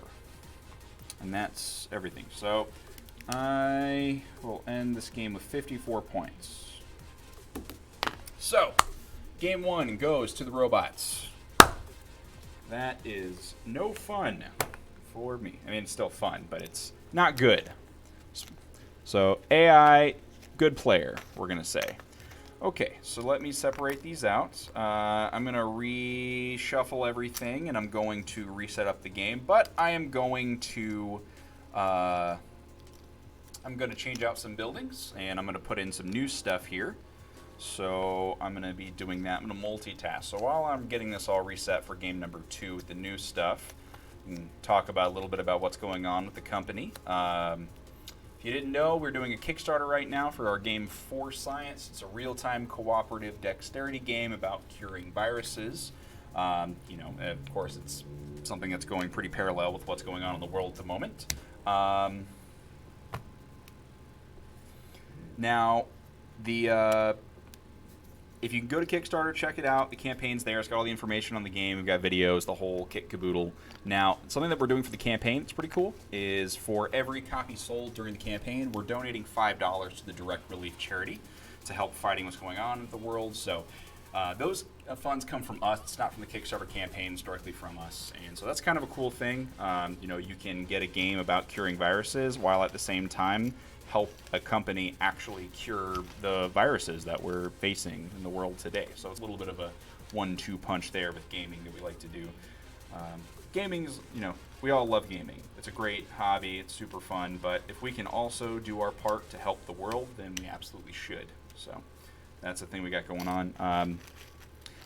And that's everything. So I will end this game with 54 points. So, game 1 goes to the robots. That is no fun for me. I mean, it's still fun, but it's not good. So, AI, good player, we're going to say. Okay, so let me separate these out. I'm going to reshuffle everything, and I'm going to reset up the game. But I am going to change out some buildings, and I'm going to put in some new stuff here. So I'm going to be doing that. I'm going to multitask. So while I'm getting this all reset for game number 2 with the new stuff, and talk about a little bit about what's going on with the company. If you didn't know, we're doing a Kickstarter right now for our game For Science. It's a real-time cooperative dexterity game about curing viruses. Of course, it's something that's going pretty parallel with what's going on in the world at the moment. Now, if you can go to Kickstarter, check it out. The campaign's there. It's got all the information on the game. We've got videos, the whole kit caboodle. Now, something that we're doing for the campaign, it's pretty cool, is for every copy sold during the campaign, we're donating $5 to the Direct Relief Charity to help fighting what's going on in the world. So those funds come from us. It's not from the Kickstarter campaign. It's directly from us. And so that's kind of a cool thing. You can get a game about curing viruses while at the same time help a company actually cure the viruses that we're facing in the world today. So it's a little bit of a 1-2 punch there with gaming that we like to do. Gaming's, we all love gaming. It's a great hobby. It's super fun. But if we can also do our part to help the world, then we absolutely should. So that's the thing we got going on.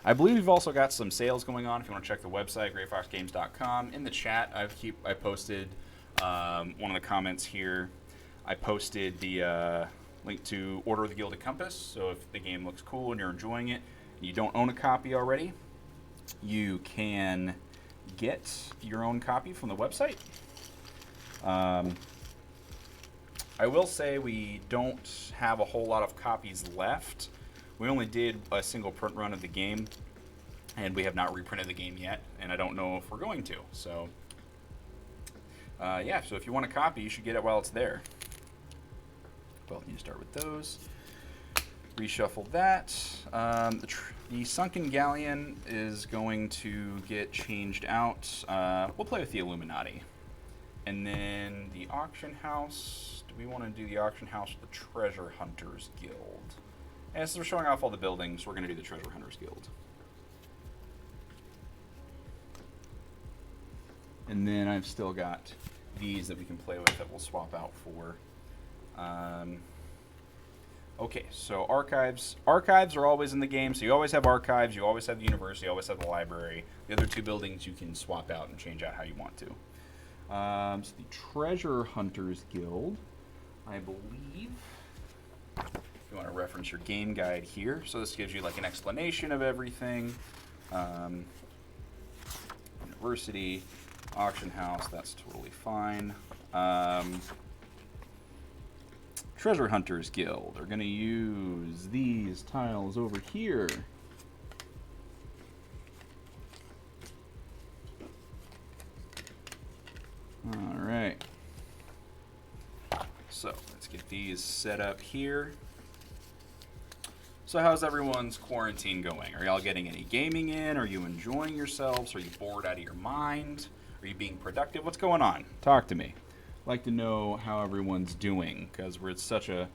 I believe we've also got some sales going on. If you want to check the website, greatfoxgames.com. In the chat, I posted one of the comments here. I posted the link to Order of the Gilded Compass. So if the game looks cool and you're enjoying it, and you don't own a copy already, you can get your own copy from the website. I will say we don't have a whole lot of copies left. We only did a single print run of the game, and we have not reprinted the game yet, and I don't know if we're going to. So, so if you want a copy, you should get it while it's there. Both need to start with those. Reshuffle that. The Sunken Galleon is going to get changed out. We'll play with the Illuminati. And then the auction house. Do we want to do the auction house with the Treasure Hunters Guild? And since we're showing off all the buildings, we're going to do the Treasure Hunters Guild. And then I've still got these that we can play with that we'll swap out for. Okay, so archives. Archives are always in the game, so you always have archives, you always have the university, you always have the library. The other 2 buildings you can swap out and change out how you want to. So the Treasure Hunters Guild, I believe, if you want to reference your game guide here, so this gives you like an explanation of everything. University, auction house, that's totally fine. Treasure Hunters Guild are going to use these tiles over here. All right. So let's get these set up here. So how's everyone's quarantine going? Are y'all getting any gaming in? Are you enjoying yourselves? Are you bored out of your mind? Are you being productive? What's going on? Talk to me. I'd like to know how everyone's doing, because we're at such a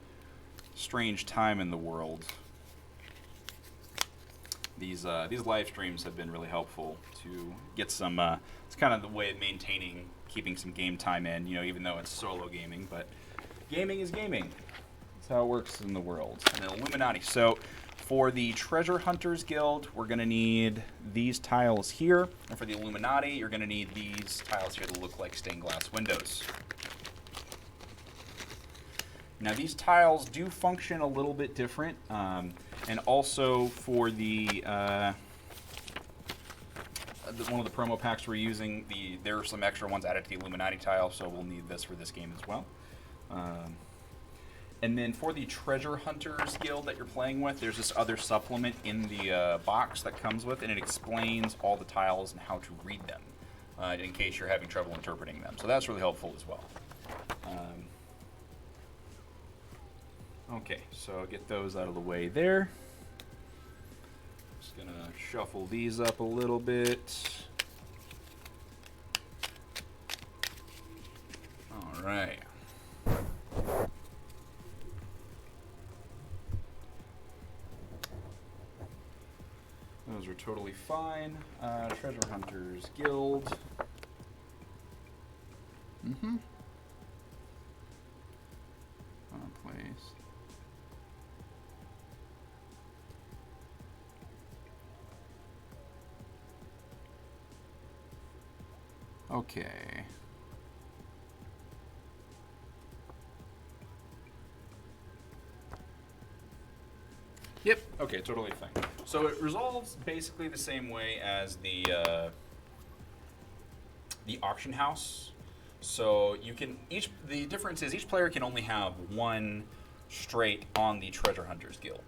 strange time in the world. These live streams have been really helpful to get some, it's kind of the way of keeping some game time in, even though it's solo gaming, but gaming is gaming. That's how it works in the world. And then Illuminati. So for the Treasure Hunters Guild, we're going to need these tiles here. And for the Illuminati, you're going to need these tiles here that look like stained glass windows. Now these tiles do function a little bit different, and also for the one of the promo packs we're using, there are some extra ones added to the Illuminati tile, so we'll need this for this game as well. And then for the Treasure Hunters Guild that you're playing with, there's this other supplement in the box that comes with, and it explains all the tiles and how to read them, in case you're having trouble interpreting them. So that's really helpful as well. Okay, so get those out of the way there. Just gonna shuffle these up a little bit. All right. Those are totally fine. Treasure Hunters Guild. Place. Okay. Yep. Okay, totally fine. So it resolves basically the same way as the auction house. So you can the difference is each player can only have one straight on the Treasure Hunters Guild.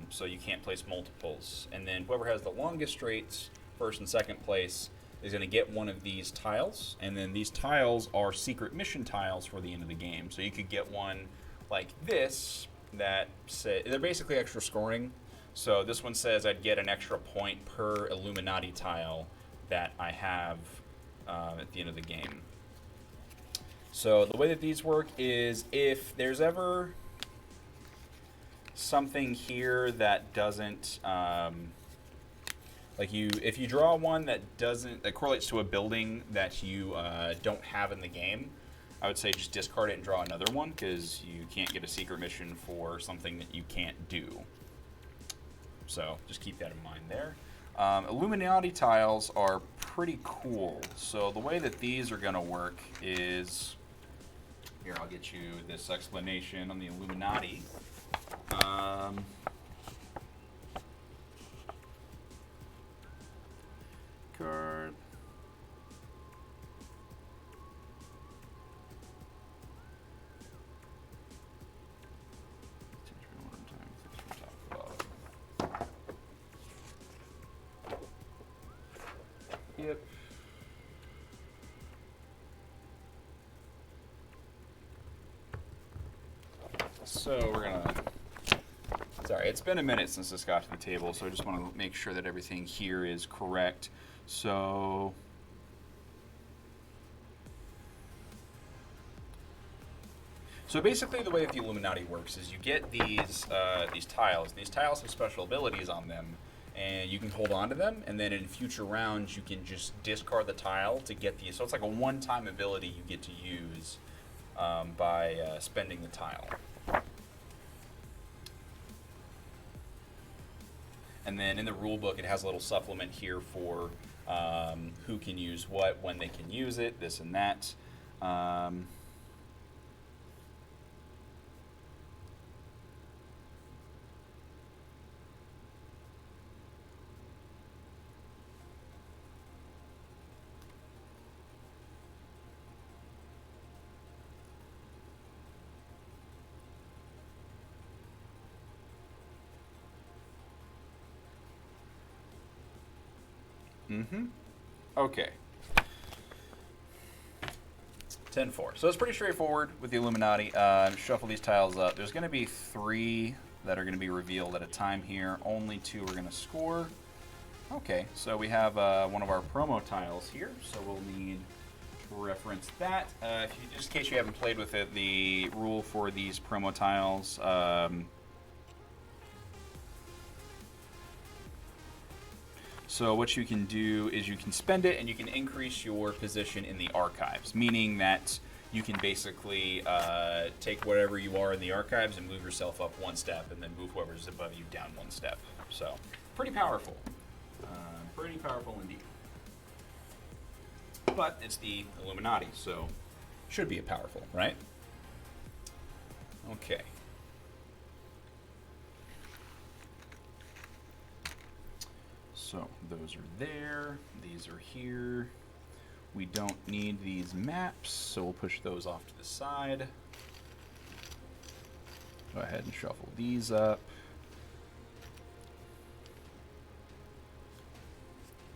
So you can't place multiples. And then whoever has the longest straights, first and second place, is going to get one of these tiles. And then these tiles are secret mission tiles for the end of the game. So you could get one like this that they're basically extra scoring. So this one says I'd get an extra point per Illuminati tile that I have at the end of the game. So the way that these work is if there's ever something here that doesn't, if you draw one that correlates to a building that you don't have in the game, I would say just discard it and draw another one, because you can't get a secret mission for something that you can't do. So just keep that in mind there. Illuminati tiles are pretty cool. So the way that these are going to work is, here I'll get you this explanation on the Illuminati. Card. Yep. So we're gonna, sorry, it's been a minute since this got to the table, so I just want to make sure that everything here is correct. So basically the way that the Illuminati works is you get these tiles. These tiles have special abilities on them, and you can hold on to them, and then in future rounds you can just discard the tile to get these. So it's like a one-time ability you get to use by spending the tile. And then in the rule book, it has a little supplement here for who can use what, when they can use it, this and that. Okay. 10-4. So it's pretty straightforward with the Illuminati. Shuffle these tiles up. There's going to be 3 that are going to be revealed at a time here. Only 2 are going to score. Okay, so we have one of our promo tiles here, so we'll need to reference that. Just in case you haven't played with it, the rule for these promo tiles, so what you can do is you can spend it and you can increase your position in the archives, meaning that you can basically take whatever you are in the archives and move yourself up one step, and then move whoever's above you down one step. So, pretty powerful. Pretty powerful indeed. But it's the Illuminati, so should be powerful, right? Okay. So those are there. These are here. We don't need these maps, so we'll push those off to the side. Go ahead and shuffle these up.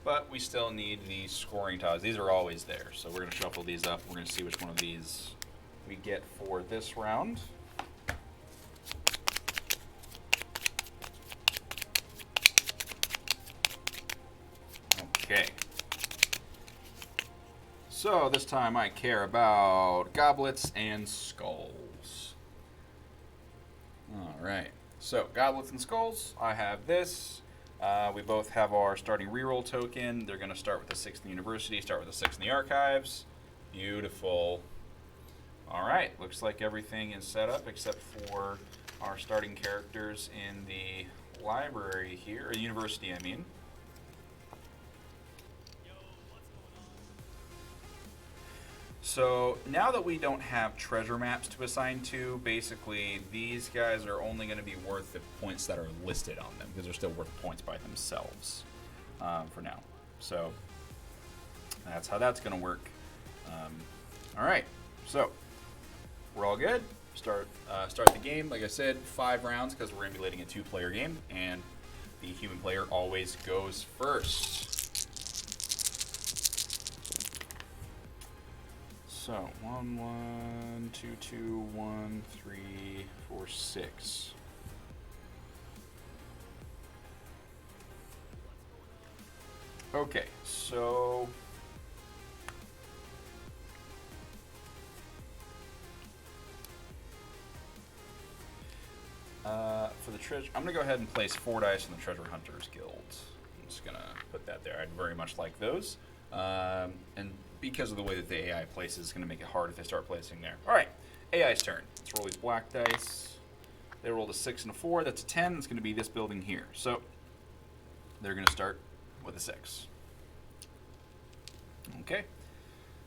But we still need the scoring tiles. These are always there, so we're going to shuffle these up. We're going to see which one of these we get for this round. Okay. So this time I care about goblets and skulls. All right. So goblets and skulls, I have this. We both have our starting reroll token. They're going to start with the 6 in the university, start with the 6 in the archives. Beautiful. All right, looks like everything is set up except for our starting characters in the library here, or university, I mean. So now that we don't have treasure maps to assign to, basically these guys are only going to be worth the points that are listed on them, because they're still worth points by themselves for now. So that's how that's going to work. All right, so we're all good. Start the game. Like I said, 5 rounds because we're emulating a 2-player game, and the human player always goes first. So 1, 1, 2, 2, 1, 3, 4, 6. Okay, so for the treasure, I'm gonna go ahead and place 4 dice in the Treasure Hunters Guild. I'm just gonna put that there. I'd very much like those, and because of the way that the AI places, it's gonna make it hard if they start placing there. All right, AI's turn. Let's roll these black dice. They rolled a 6 and a 4. That's a 10. That's gonna be this building here. So they're gonna start with a 6. Okay.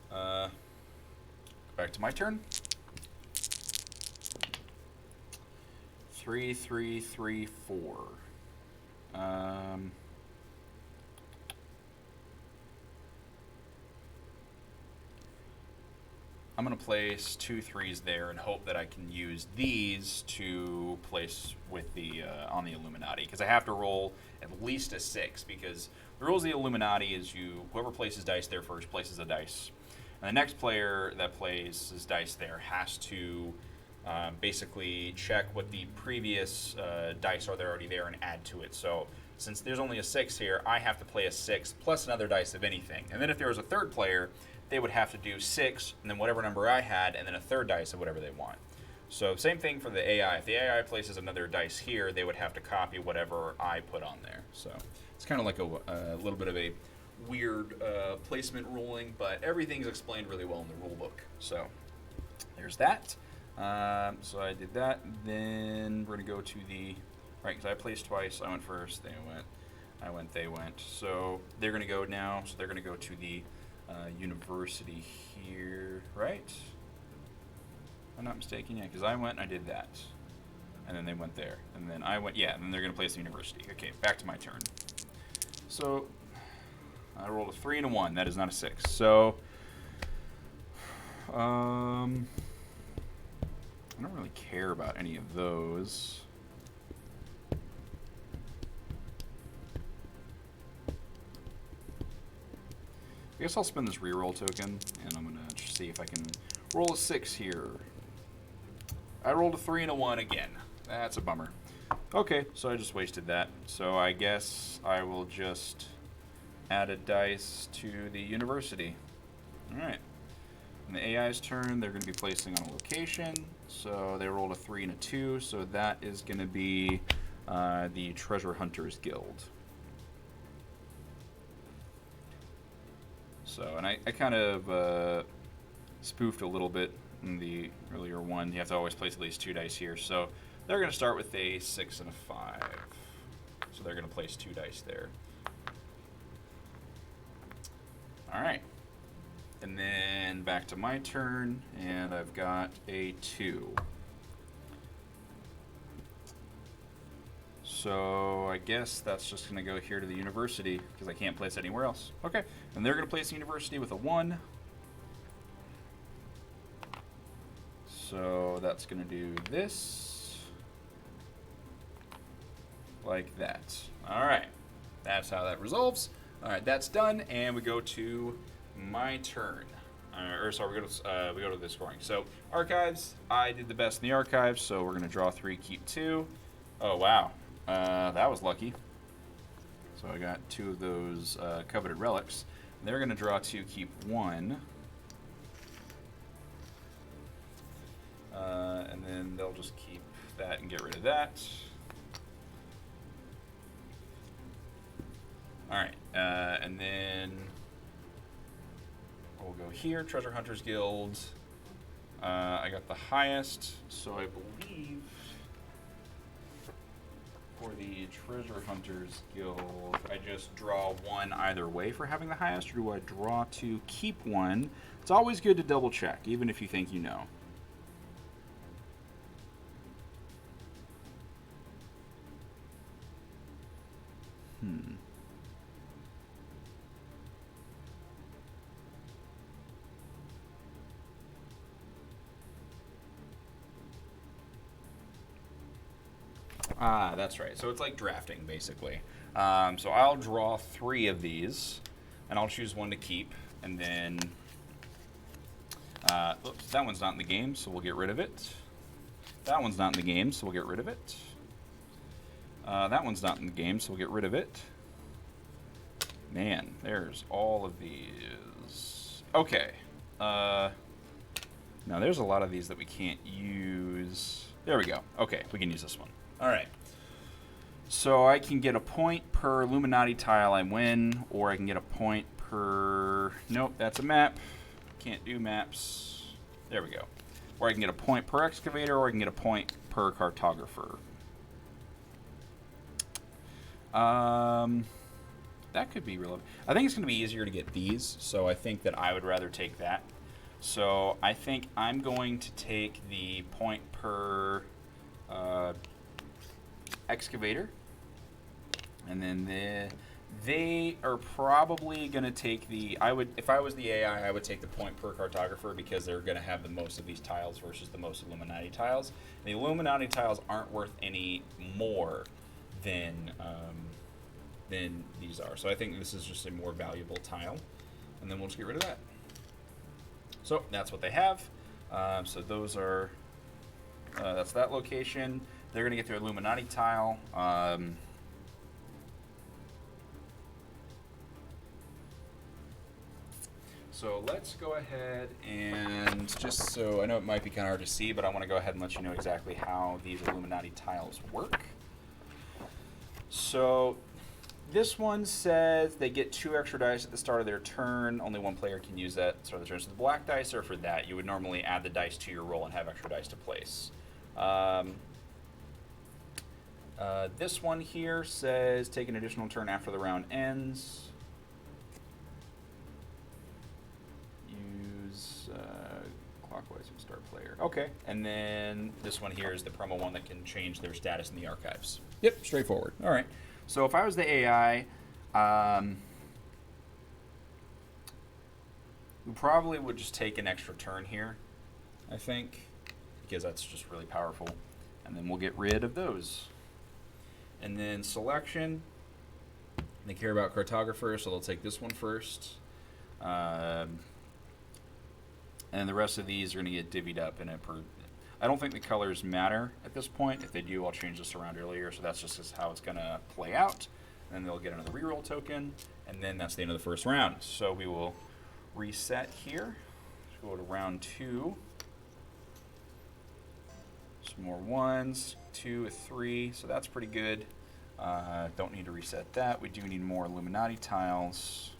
Back to my turn. 3, 3, 3, 4. I'm going to place 2 3s there and hope that I can use these to place with the on the Illuminati, because I have to roll at least a 6, because the rules of the Illuminati is whoever places dice there first places a dice, and the next player that places dice there has to basically check what the previous dice are that are already there and add to it. So since there's only a 6 here, I have to play a 6 plus another dice of anything, and then if there was a third player, they would have to do 6, and then whatever number I had, and then a third dice of whatever they want. So same thing for the AI. If the AI places another dice here, they would have to copy whatever I put on there. So it's kind of like a little bit of a weird placement ruling, but everything's explained really well in the rule book. So there's that. So I did that. Then we're going to go to the... Right, because I placed twice. I went first, they went. I went, they went. So they're going to go now. So they're going to go to the... university here, right? If I'm not mistaken, yeah, because I went and I did that. And then they went there. And then I went, yeah, and then they're going to place the university. Okay, back to my turn. So, I rolled a 3 and a 1. That is not a 6. So, I don't really care about any of those. I guess I'll spend this reroll token, and I'm going to see if I can roll a 6 here. I rolled a 3 and a 1 again. That's a bummer. Okay, so I just wasted that. So I guess I will just add a dice to the university. Alright. On the AI's turn, they're going to be placing on a location. So they rolled a 3 and a 2, so that is going to be the Treasure Hunters Guild. So, and I kind of spoofed a little bit in the earlier one. You have to always place at least 2 dice here. So they're going to start with a 6 and a 5. So they're going to place 2 dice there. All right. And then back to my turn, and I've got a 2. So I guess that's just going to go here to the university because I can't place anywhere else. Okay. And they're going to place the university with a 1. So that's going to do this. Like that. All right. That's how that resolves. All right, that's done, and we go to my turn. We go to the scoring. So archives, I did the best in the archives, so we're going to draw 3, keep 2. Oh, wow. That was lucky. So I got 2 of those coveted relics. They're going to draw 2, keep 1. And then they'll just keep that and get rid of that. All right, and then we'll go here, Treasure Hunters Guild. I got the highest, so I believe for the Treasure Hunters Guild, I just draw 1 either way for having the highest, or do I draw 2, keep 1? It's always good to double check, even if you think you know. Ah, that's right. So it's like drafting, basically. So I'll draw 3 of these, and I'll choose 1 to keep, and then... oops, that one's not in the game, so we'll get rid of it. That one's not in the game, so we'll get rid of it. That one's not in the game, so we'll get rid of it. Man, there's all of these. Okay. Now, there's a lot of these that we can't use. There we go. Okay, we can use this one. All right. So I can get a point per Illuminati tile I win, or I can get a point per... Nope, that's a map. Can't do maps. There we go. Or I can get a point per excavator, or I can get a point per cartographer. That could be relevant. I think it's going to be easier to get these, so I think that I would rather take that. So I think I'm going to take the point per excavator, and then they are probably going to take the... if I was the AI, I would take the point per cartographer because they're going to have the most of these tiles versus the most Illuminati tiles. And the Illuminati tiles aren't worth any more than these are. So I think this is just a more valuable tile, and then we'll just get rid of that. So that's what they have. So those are... that's that location. They're going to get their Illuminati tile. So let's go ahead and just so I know it might be kind of hard to see, but I want to go ahead and let you know exactly how these Illuminati tiles work. So this one says they get 2 extra dice at the start of their turn. Only 1 player can use that at the start of the turn. So the black dice are for that. You would normally add the dice to your roll and have extra dice to place. This one here says take an additional turn after the round ends. Use clockwise from start player. Okay. And then this one here is the promo one that can change their status in the archives. Yep, straightforward. All right. So if I was the AI, we probably would just take an extra turn here, I think, because that's just really powerful. And then we'll get rid of those. And then selection, they care about cartographer, so they'll take this one first. And the rest of these are going to get divvied up in a per... I don't think the colors matter at this point. If they do, I'll change this around earlier, so that's just how it's going to play out. And then they'll get another reroll token, and then that's the end of the first round. So we will reset here. Let's go to round 2. Some more 1s, 2, a 3, so that's pretty good. Don't need to reset that. We do need more Illuminati tiles.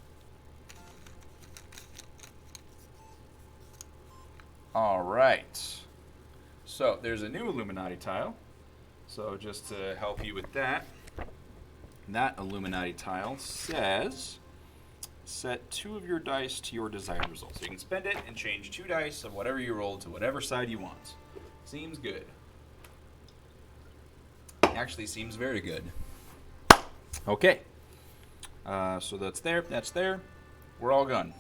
All right. So there's a new Illuminati tile. So just to help you with that, that Illuminati tile says, set 2 of your dice to your desired result. So you can spend it and change 2 dice of whatever you roll to whatever side you want. Seems good. Actually seems very good. Okay. So that's there. That's there. We're all done.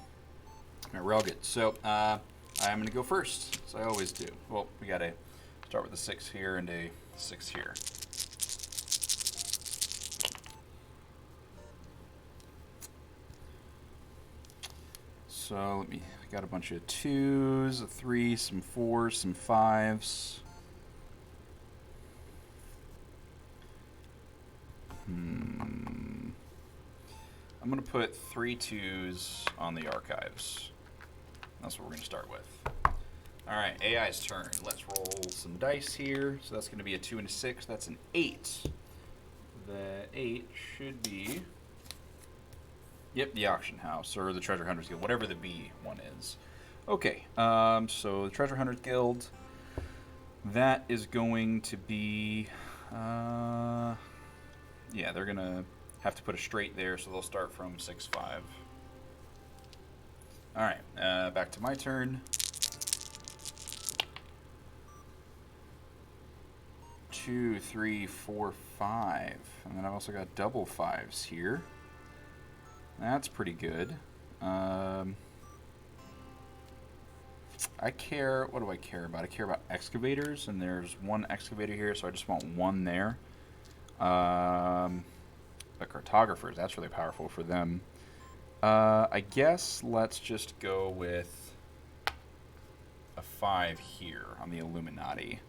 All right, we're all good. So I'm going to go first, as I always do. Well, we got to start with a 6 here and a 6 here. So I got a bunch of 2s, a 3, some 4s, some 5s. I'm going to put 3 2s on the archives. That's what we're going to start with. All right, AI's turn. Let's roll some dice here. So that's going to be a 2 and a 6. That's an 8. The 8 should be... Yep, the auction house, or the treasure hunters guild, whatever the B one is. Okay, so the treasure hunters guild, that is going to be, yeah, they're going to have to put a straight there, so they'll start from 6-5. All right, back to my turn. 2, 3, 4, 5, and then I've also got double 5s here. That's pretty good. I care, what do I care about? I care about excavators, and there's 1 excavator here, so I just want 1 there. The cartographers, that's really powerful for them. I guess let's just go with a 5 here on the Illuminati.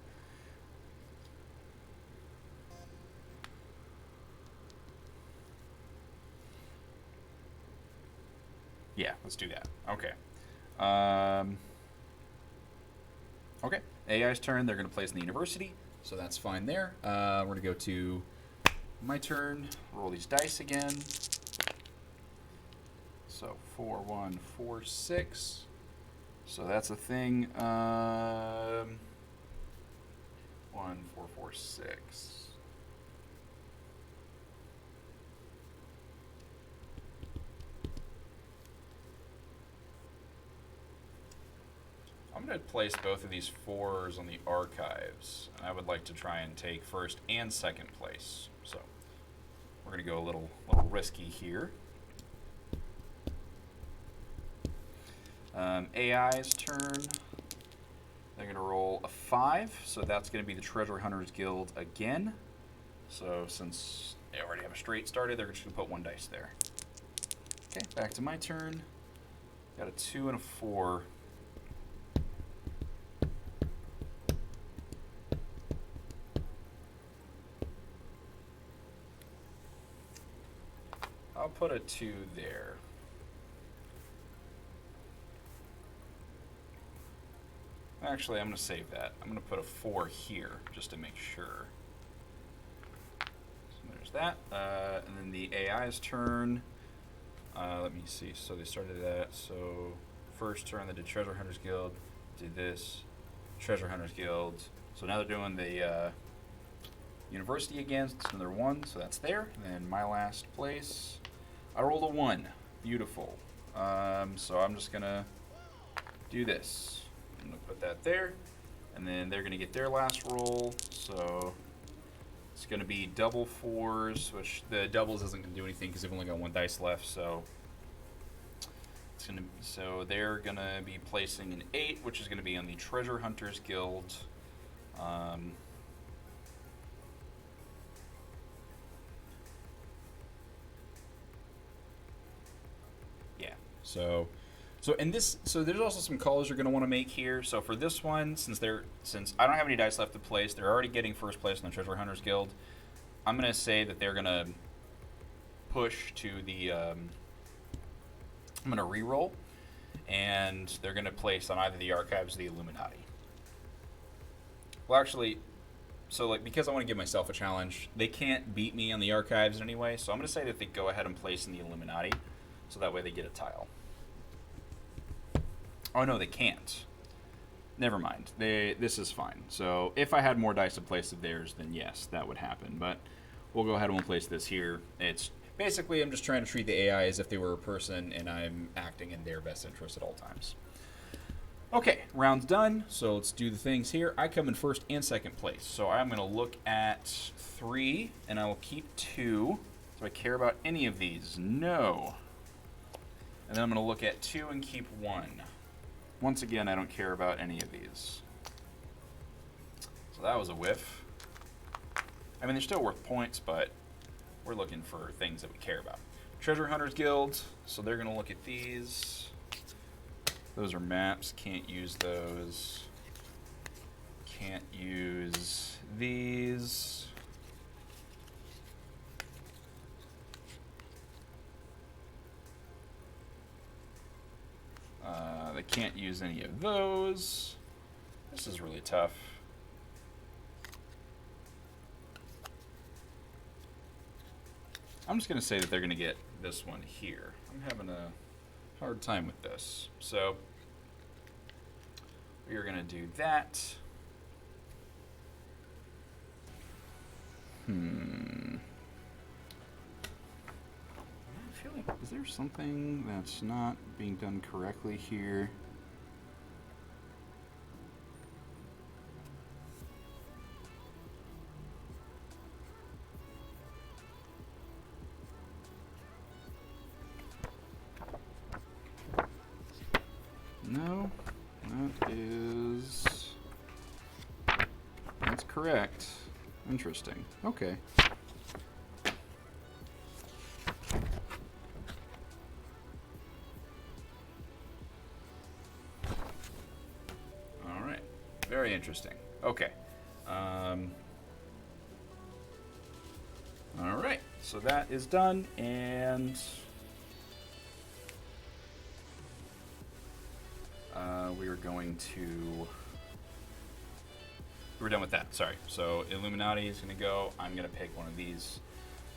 Yeah, let's do that. Okay. Okay. AI's turn. They're going to place in the university, so that's fine there. We're going to go to my turn. Roll these dice again. So 4, 1, 4, 6. So that's a thing. 1, 4, 4, 6. I'm going to place both of these 4s on the archives, and I would like to try and take first and second place. So we're going to go a little risky here. AI's turn. They're going to roll a 5, so that's going to be the Treasure Hunters Guild again. So since they already have a straight started, they're just going to put 1 dice there. Okay, back to my turn. Got a 2 and a 4. I'll put a 2 there. Actually, I'm going to save that. I'm going to put a 4 here just to make sure. So there's that. And then the AI's turn. Let me see. So they started that. So first turn they did Treasure Hunters Guild. Did this. Treasure Hunters Guild. So now they're doing the university again. It's another 1. So that's there. And then my last place. I rolled a 1. Beautiful. So I'm just going to do this. I'm going to put that there, and then they're going to get their last roll, so it's going to be double 4s, which the doubles isn't going to do anything because they've only got 1 dice left, so it's going to, so they're going to be placing an 8, which is going to be on the Treasure Hunters Guild. Yeah, so there's also some calls you're going to want to make here. So for this one, since I don't have any dice left to place, they're already getting first place in the Treasure Hunters Guild. I'm going to say that they're going to push to the. I'm going to re-roll, and they're going to place on either the archives or the Illuminati. Well, actually, so because I want to give myself a challenge, they can't beat me on the archives in any way. So I'm going to say that they go ahead and place in the Illuminati, so that way they get a tile. Oh, no, they can't. never mind. This is fine. So if I had more dice in place of theirs, then yes, that would happen. But we'll go ahead and we'll place this here. It's basically, I'm just trying to treat the AI as if they were a person, and I'm acting in their best interest at all times. Okay, round's done, so let's do the things here. I come in first and second place, so I'm going to look at 3, and I will keep 2. Do I care about any of these? No. And then I'm going to look at 2 and keep 1. Once again, I don't care about any of these. So that was a whiff. I mean, they're still worth points, but we're looking for things that we care about. Treasure Hunters Guild, so they're going to look at these. Those are maps, can't use those. Can't use these. They can't use any of those. This is really tough. I'm just going to say that they're going to get this one here. I'm having a hard time with this. So we are going to do that. I feel like, is there something that's not being done correctly here? No, that's correct. Interesting. Okay. All right. Very interesting. Okay. All right. So that is done, and we're done with that. Sorry. So Illuminati is going to go. I'm going to pick one of these.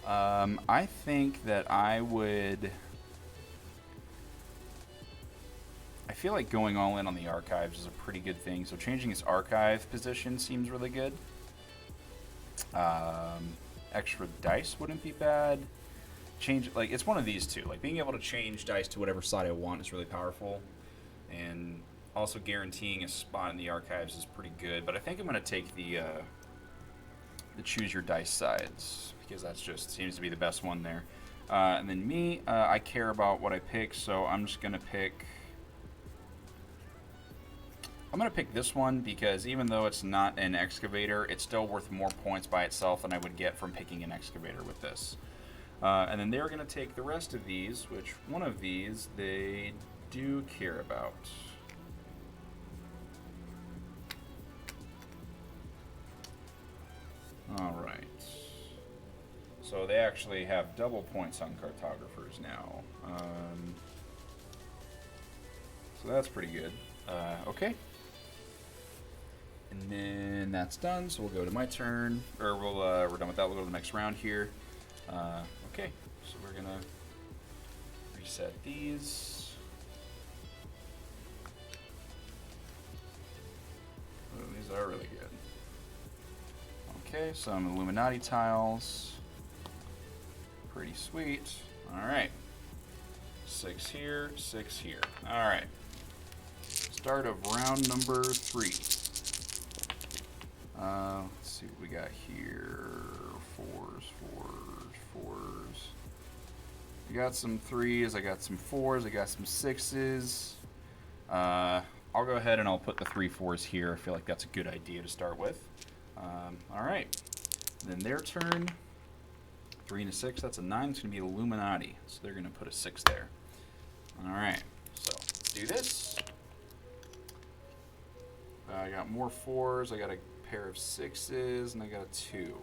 I think that I feel like going all in on the archives is a pretty good thing. So changing its archive position seems really good. Extra dice wouldn't be bad. It's one of these two. Like, being able to change dice to whatever side I want is really powerful. And also guaranteeing a spot in the archives is pretty good. But I think I'm going to take the choose your dice sides, because that's just seems to be the best one there. And then me, I care about what I pick, so I'm just going to pick... I'm going to pick this one because even though it's not an excavator, it's still worth more points by itself than I would get from picking an excavator with this. And then they're going to take the rest of these, which one of these they do care about. All right. So they actually have double points on cartographers now. So that's pretty good. Okay. And then that's done, so we'll go to my turn, or we're done with that. We'll go to the next round here. Okay, so we're gonna reset these. Oh, these are really good. Okay, some Illuminati tiles. Pretty sweet. All right, 6 here, 6 here. All right, start of round number 3. Let's see what we got here. 4s. I got some 3s, I got some 4s, I got some 6s. I'll go ahead and I'll put the 3 4s here. I feel like that's a good idea to start with. All right. Then their turn. 3 and a 6, that's a 9. It's going to be Illuminati. So they're going to put a 6 there. All right. So let's do this. I got more 4s. I got a pair of 6s, and I got a 2.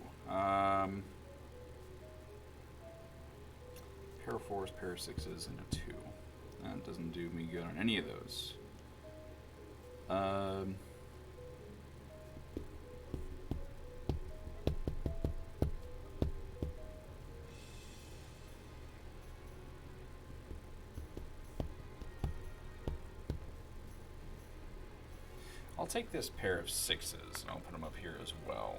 Pair of 4s, pair of 6s, and a 2. That doesn't do me good on any of those. I'll take this pair of 6s, and I'll put them up here as well.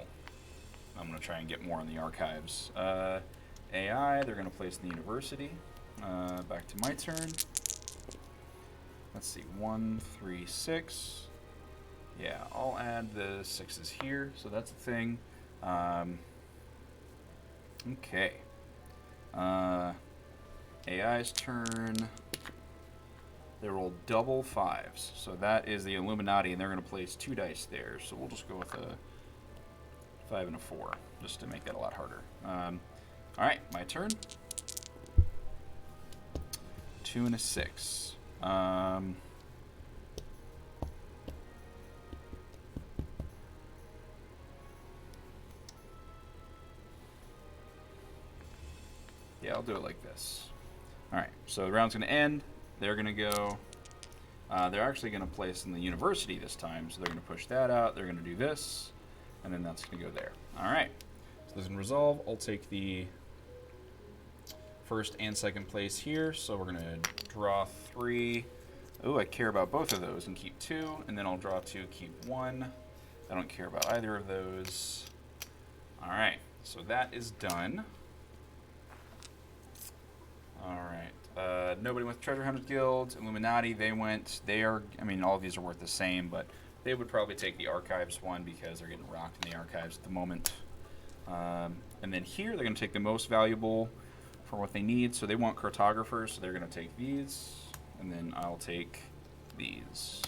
I'm going to try and get more on the archives. AI, they're going to place in the university. Back to my turn. Let's see, 1, 3, 6. Yeah, I'll add the 6s here, so that's a thing. Okay. AI's turn. They roll double 5s, so that is the Illuminati, and they're going to place 2 dice there. So we'll just go with a 5 and a 4, just to make that a lot harder. All right, my turn. 2 and a 6. Yeah, I'll do it like this. All right, so the round's going to end. They're going to go. They're actually going to place in the university this time, so they're going to push that out. They're going to do this, and then that's going to go there. All right, so this can resolve. I'll take the first and second place here, so we're going to draw 3. Oh, I care about both of those and keep 2, and then I'll draw 2, keep 1. I don't care about either of those. All right, so that is done. All right. Nobody went to Treasure Hunters Guild. Illuminati, they went. They are, I mean, all of these are worth the same, but they would probably take the archives one because they're getting rocked in the archives at the moment. And then here, they're going to take the most valuable for what they need. So they want cartographers, so they're going to take these. And then I'll take these.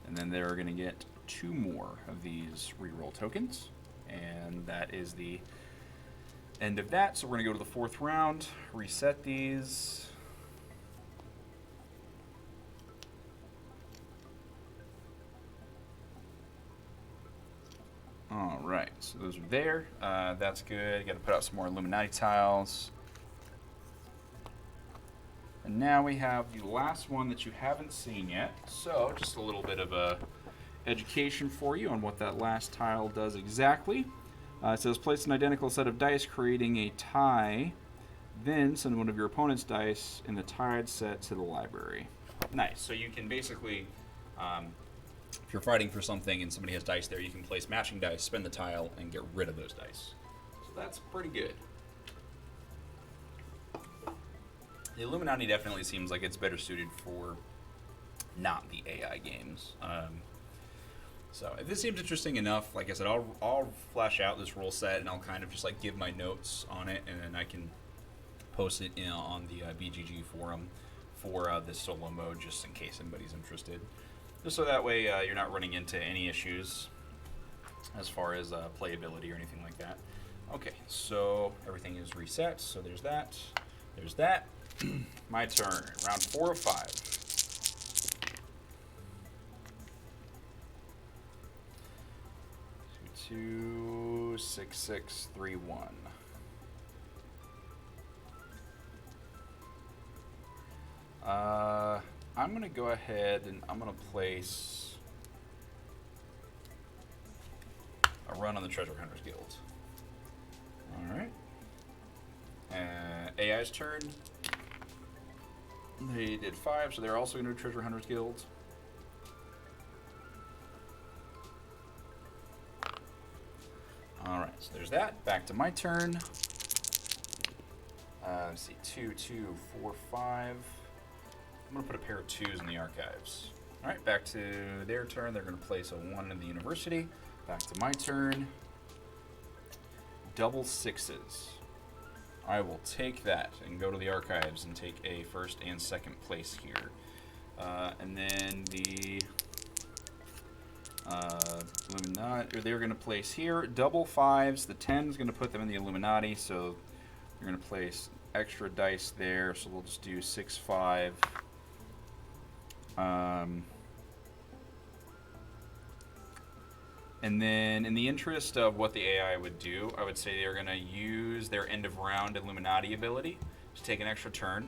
And then they're going to get 2 more of these reroll tokens. And that is the end of that. So we're going to go to the 4th round, reset these. All right, so those are there. That's good. Got to put out some more Illuminati tiles. And now we have the last one that you haven't seen yet. So just a little bit of a education for you on what that last tile does exactly. It says place an identical set of dice creating a tie. Then send one of your opponent's dice in the tied set to the library. Nice. So you can basically, if you're fighting for something and somebody has dice there, you can place matching dice, spend the tile, and get rid of those dice. So that's pretty good. The Illuminati definitely seems like it's better suited for not the AI games. So if this seems interesting enough, like I said, I'll flash out this rule set and I'll kind of just like give my notes on it, and then I can post it on the BGG forum for this solo mode, just in case anybody's interested. Just so that way you're not running into any issues as far as playability or anything like that. Okay, so everything is reset. So there's that. There's that. My turn. Round 4 of 5. 2, 6, 6, 3, 1. I'm going to go ahead and I'm going to place a run on the Treasure Hunters Guild. Alright. AI's turn. They did 5, so they're also going to do Treasure Hunters Guild. Alright, so there's that. Back to my turn. Let's see, 2, 2, 4, 5. I'm going to put a pair of 2s in the archives. Alright, back to their turn. They're going to place a 1 in the university. Back to my turn. Double 6s. I will take that and go to the archives and take a 1st and 2nd place here. And then the Illuminati, they're going to place here double 5s. The 10 is going to put them in the Illuminati, so they're going to place extra dice there. So we'll just do 6, 5. And then in the interest of what the AI would do, I would say they're going to use their end of round Illuminati ability to take an extra turn.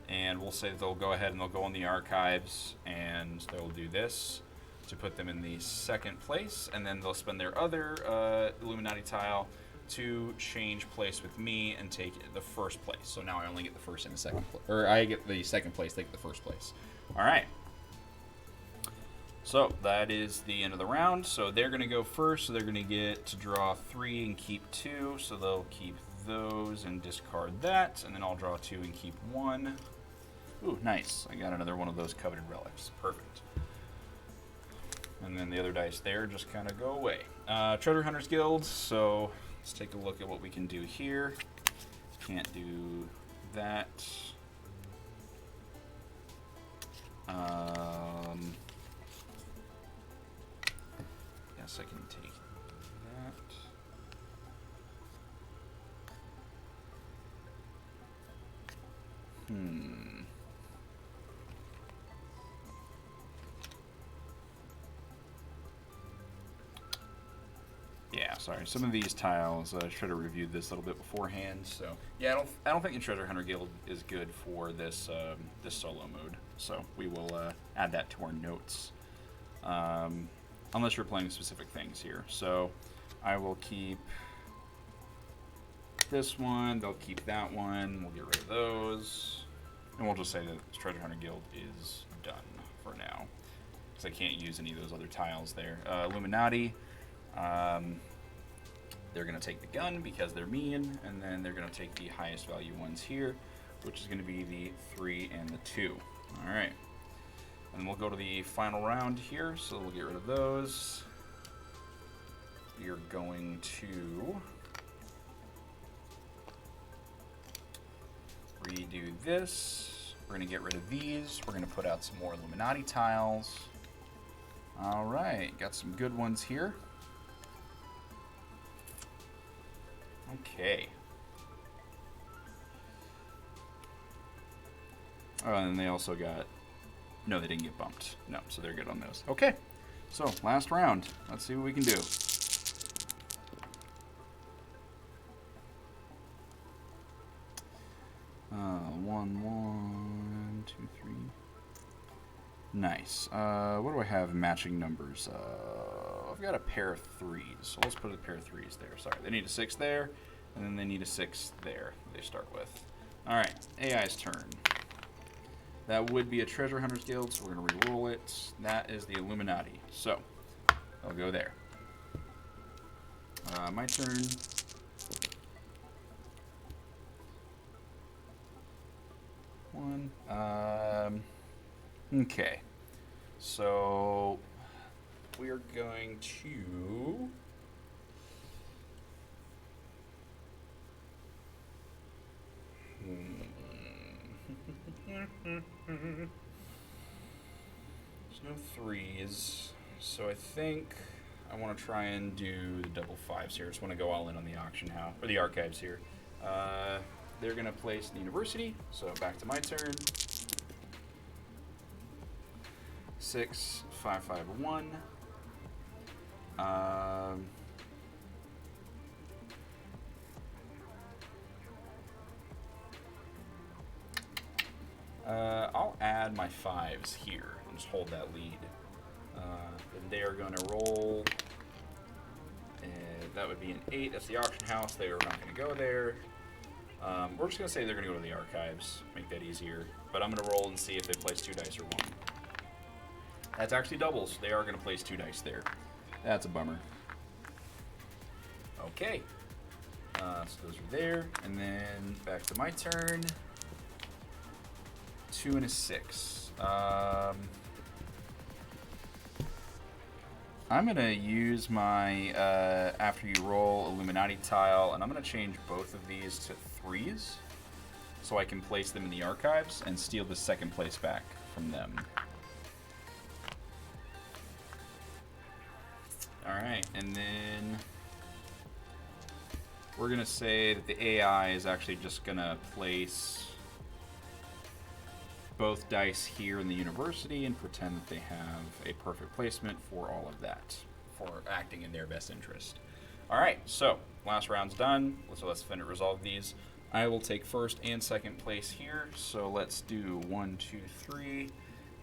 And we'll say that they'll go ahead and they'll go in the archives and they'll do this to put them in the 2nd place. And then they'll spend their other Illuminati tile to change place with me and take the 1st place. So now I only get the 1st and the 2nd place. Or I get the 2nd place, they get the 1st place. All right. So that is the end of the round. So they're going to go first. So they're going to get to draw 3 and keep 2. So they'll keep those and discard that. And then I'll draw 2 and keep 1. Ooh, nice. I got another one of those coveted relics. Perfect. And then the other dice there just kind of go away. Treasure Hunters Guild. So let's take a look at what we can do here. Can't do that. Guess I can take that. Yeah, sorry. Some of these tiles, I should have reviewed this a little bit beforehand. So yeah, I don't think the Treasure Hunter Guild is good for this this solo mode. So we will add that to our notes. Unless you're playing specific things here. So I will keep this one. They'll keep that one. We'll get rid of those, and we'll just say that the Treasure Hunter Guild is done for now, because I can't use any of those other tiles there. Illuminati. They're going to take the gun because they're mean, and then they're going to take the highest value ones here, which is going to be the 3 and the 2. All right. And we'll go to the final round here, so we'll get rid of those. You're going to redo this. We're going to get rid of these. We're going to put out some more Illuminati tiles. All right, got some good ones here. Okay. Oh, and they also got... No, they didn't get bumped. No, so they're good on those. Okay. So, last round. Let's see what we can do. One, two, three. Nice. What do I have matching numbers? I've got a pair of 3s, so let's put a pair of 3s there. Sorry, they need a 6 there, and then they need a 6 there. They start with. All right, AI's turn. That would be a Treasure Hunters Guild, so we're going to re-roll it. That is the Illuminati. So, I'll go there. My turn. One. Okay. So, we are going to... There's no 3s, so I think I want to try and do the double 5s here. Just want to go all in on the auction house, or the archives here. They're going to place the university, so back to my turn. 6, 5, 5, 1. I'll add my 5s here and just hold that lead. And they are going to roll, and that would be an 8. That's the auction house. They are not going to go there. We're just going to say they're going to go to the archives, make that easier. But I'm going to roll and see if they place 2 dice or 1. That's actually doubles. They are going to place 2 dice there. That's a bummer. Okay. So those are there. And then back to my turn. 2 and a 6. I'm going to use my after you roll Illuminati tile, and I'm going to change both of these to 3s so I can place them in the archives and steal the second place back from them. Alright, and then we're going to say that the AI is actually just going to place both dice here in the university and pretend that they have a perfect placement for all of that, for acting in their best interest. Alright, so last round's done, so let's resolve these. I will take first and second place here, so let's do 1, 2, 3,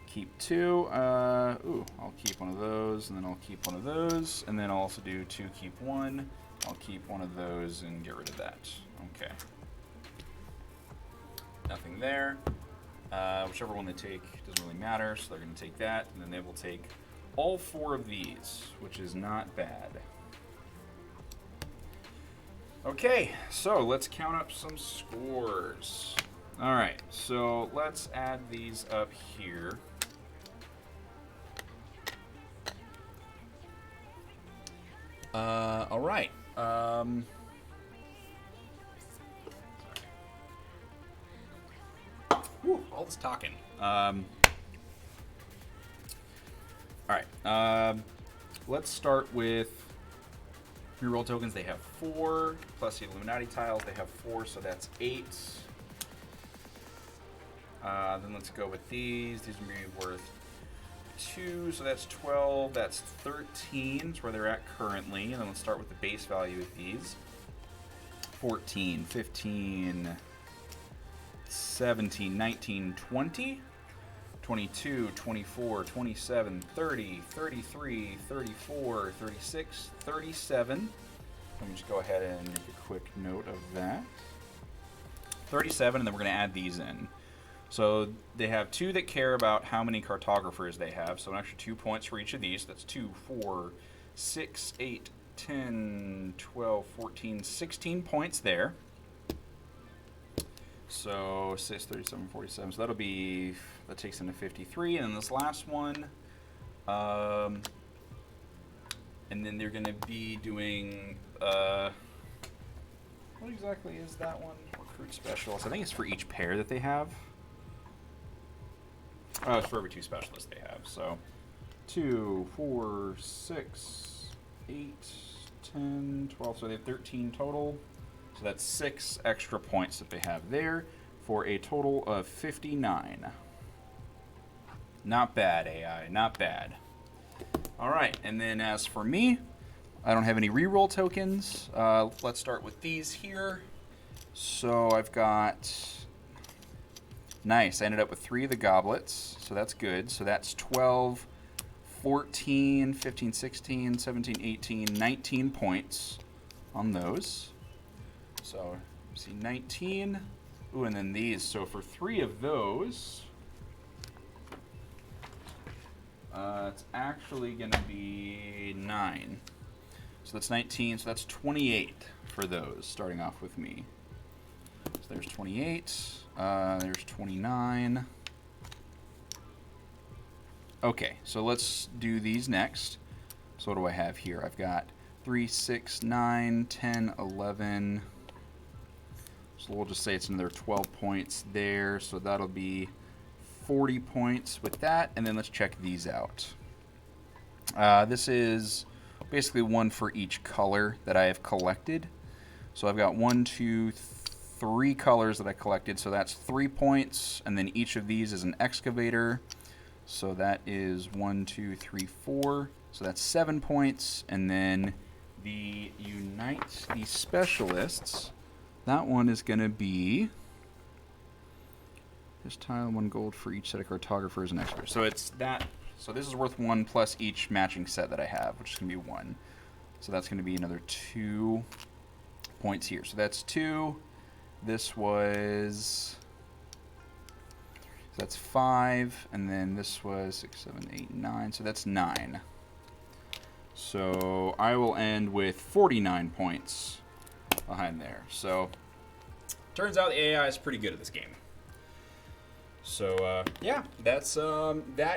keep 2. Ooh, I'll keep one of those, and then I'll keep one of those, and then I'll also do 2, keep 1. I'll keep one of those and get rid of that. Okay. Nothing there. Whichever one they take doesn't really matter, so they're going to take that, and then they will take all 4 of these, which is not bad. Okay, so let's count up some scores. All right, so let's add these up here. All right. Whew, all this talking. All right. Let's start with reroll tokens. They have 4 plus the Illuminati tiles. They have 4, so that's 8. Then let's go with these. These are going to be worth 2, so that's 12. That's 13. That's where they're at currently. And then let's start with the base value of these. 14, 15, 17, 19, 20, 22, 24, 27, 30, 33, 34, 36, 37. Let me just go ahead and make a quick note of that. 37, and then we're going to add these in. So they have 2 that care about how many cartographers they have, so an extra 2 points for each of these. That's 2, 4, 6, 8, 10, 12, 14, 16 points there. So 6, 37, 47. So that takes into 53. And then this last one, and then they're going to be doing, what exactly is that one? Recruit specialist. I think it's for each pair that they have. Oh, it's for every 2 specialists they have. So 2, 4, 6, 8, 10, 12. So they have 13 total. So that's 6 extra points that they have there for a total of 59. Not bad, AI. Not bad. All right. And then as for me, I don't have any reroll tokens. Let's start with these here. So I've got... Nice. I ended up with 3 of the goblets, so that's good. So that's 12, 14, 15, 16, 17, 18, 19 points on those. So, see, 19. Ooh, and then these. So for 3 of those, it's actually going to be 9. So that's 19. So that's 28 for those, starting off with me. So there's 28. There's 29. Okay, so let's do these next. So what do I have here? I've got 3, 6, 9, 10, 11. So we'll just say it's another 12 points there. So that'll be 40 points with that. And then let's check these out. This is basically 1 for each color that I have collected. So I've got 1, 2, 3 colors that I collected, so that's 3 points, and then each of these is an excavator, so that is 1, 2, 3, 4, so that's 7 points, and then the Unite the Specialists, that one is going to be this tile, 1 gold for each set of cartographers and excavators. So it's that. So this is worth 1 plus each matching set that I have, which is going to be 1. So that's going to be another 2 points here. So that's 2. This was, so that's 5, and then this was 6, 7, 8, 9, so that's 9. So I will end with 49 points behind there. So turns out the AI is pretty good at this game. So yeah, that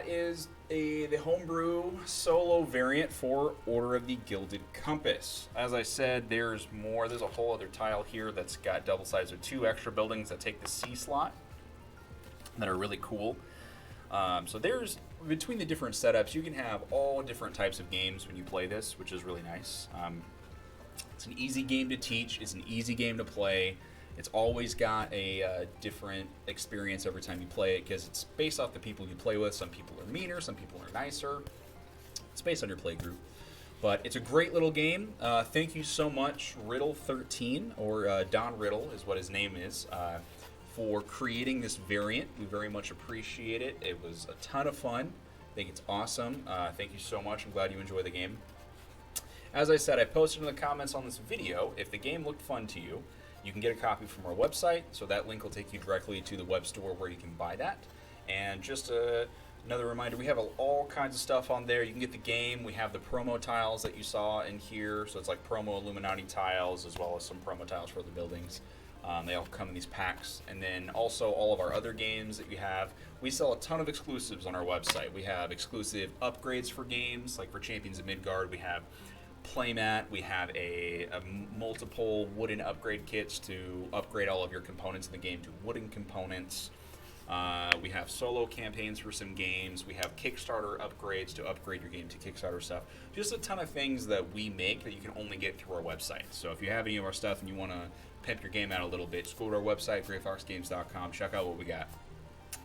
is the homebrew solo variant for Order of the Gilded Compass. As I said, there's more. There's a whole other tile here that's got double sides with 2 extra buildings that take the C slot that are really cool. So there's, between the different setups, you can have all different types of games when you play this, which is really nice. It's an easy game to teach. It's an easy game to play. It's always got a different experience every time you play it because it's based off the people you play with. Some people are meaner, some people are nicer. It's based on your play group. But it's a great little game. Thank you so much, Riddle13, or Don Riddle is what his name is, for creating this variant. We very much appreciate it. It was a ton of fun. I think it's awesome. Thank you so much. I'm glad you enjoy the game. As I said, I posted in the comments on this video, if the game looked fun to you, you can get a copy from our website, so that link will take you directly to the web store where you can buy that. And just Another reminder, we have all kinds of stuff on there. You can get the game. We have the promo tiles that you saw in here. So it's like promo Illuminati tiles as well as some promo tiles for the buildings. They all come in these packs. And then also all of our other games that we have. We sell a ton of exclusives on our website. We have exclusive upgrades for games, like for Champions of Midgard. We have playmat. We have a multiple wooden upgrade kits to upgrade all of your components in the game to wooden components. We have solo campaigns for some games. We have Kickstarter upgrades to upgrade your game to Kickstarter stuff. Just a ton of things that we make that you can only get through our website. So if you have any of our stuff and you want to pimp your game out a little bit, just go to our website, greyfoxgames.com, check out what we got.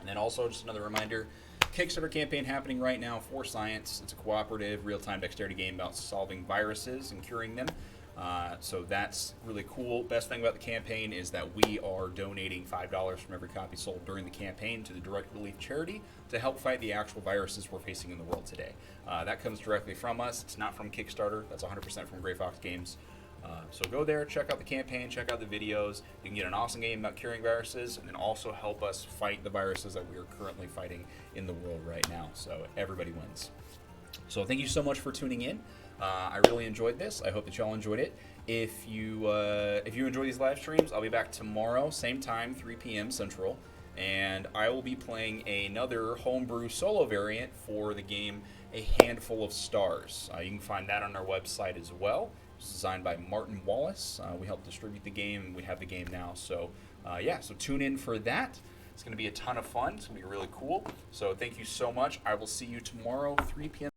And then also, just another reminder, Kickstarter campaign happening right now for Science. It's a cooperative, real-time dexterity game about solving viruses and curing them. So that's really cool. Best thing about the campaign is that we are donating $5 from every copy sold during the campaign to the Direct Relief Charity to help fight the actual viruses we're facing in the world today. That comes directly from us. It's not from Kickstarter. That's 100% from Grey Fox Games. So go there, check out the campaign, check out the videos. You can get an awesome game about curing viruses and then also help us fight the viruses that we are currently fighting in the world right now. So everybody wins. So thank you so much for tuning in. I really enjoyed this. I hope that y'all enjoyed it. If you enjoy these live streams, I'll be back tomorrow, same time, 3 p.m. Central, and I will be playing another homebrew solo variant for the game A Handful of Stars. You can find that on our website as well. It's designed by Martin Wallace. We help distribute the game, and we have the game now. So so tune in for that. It's going to be a ton of fun. It's going to be really cool. So thank you so much. I will see you tomorrow, 3 p.m.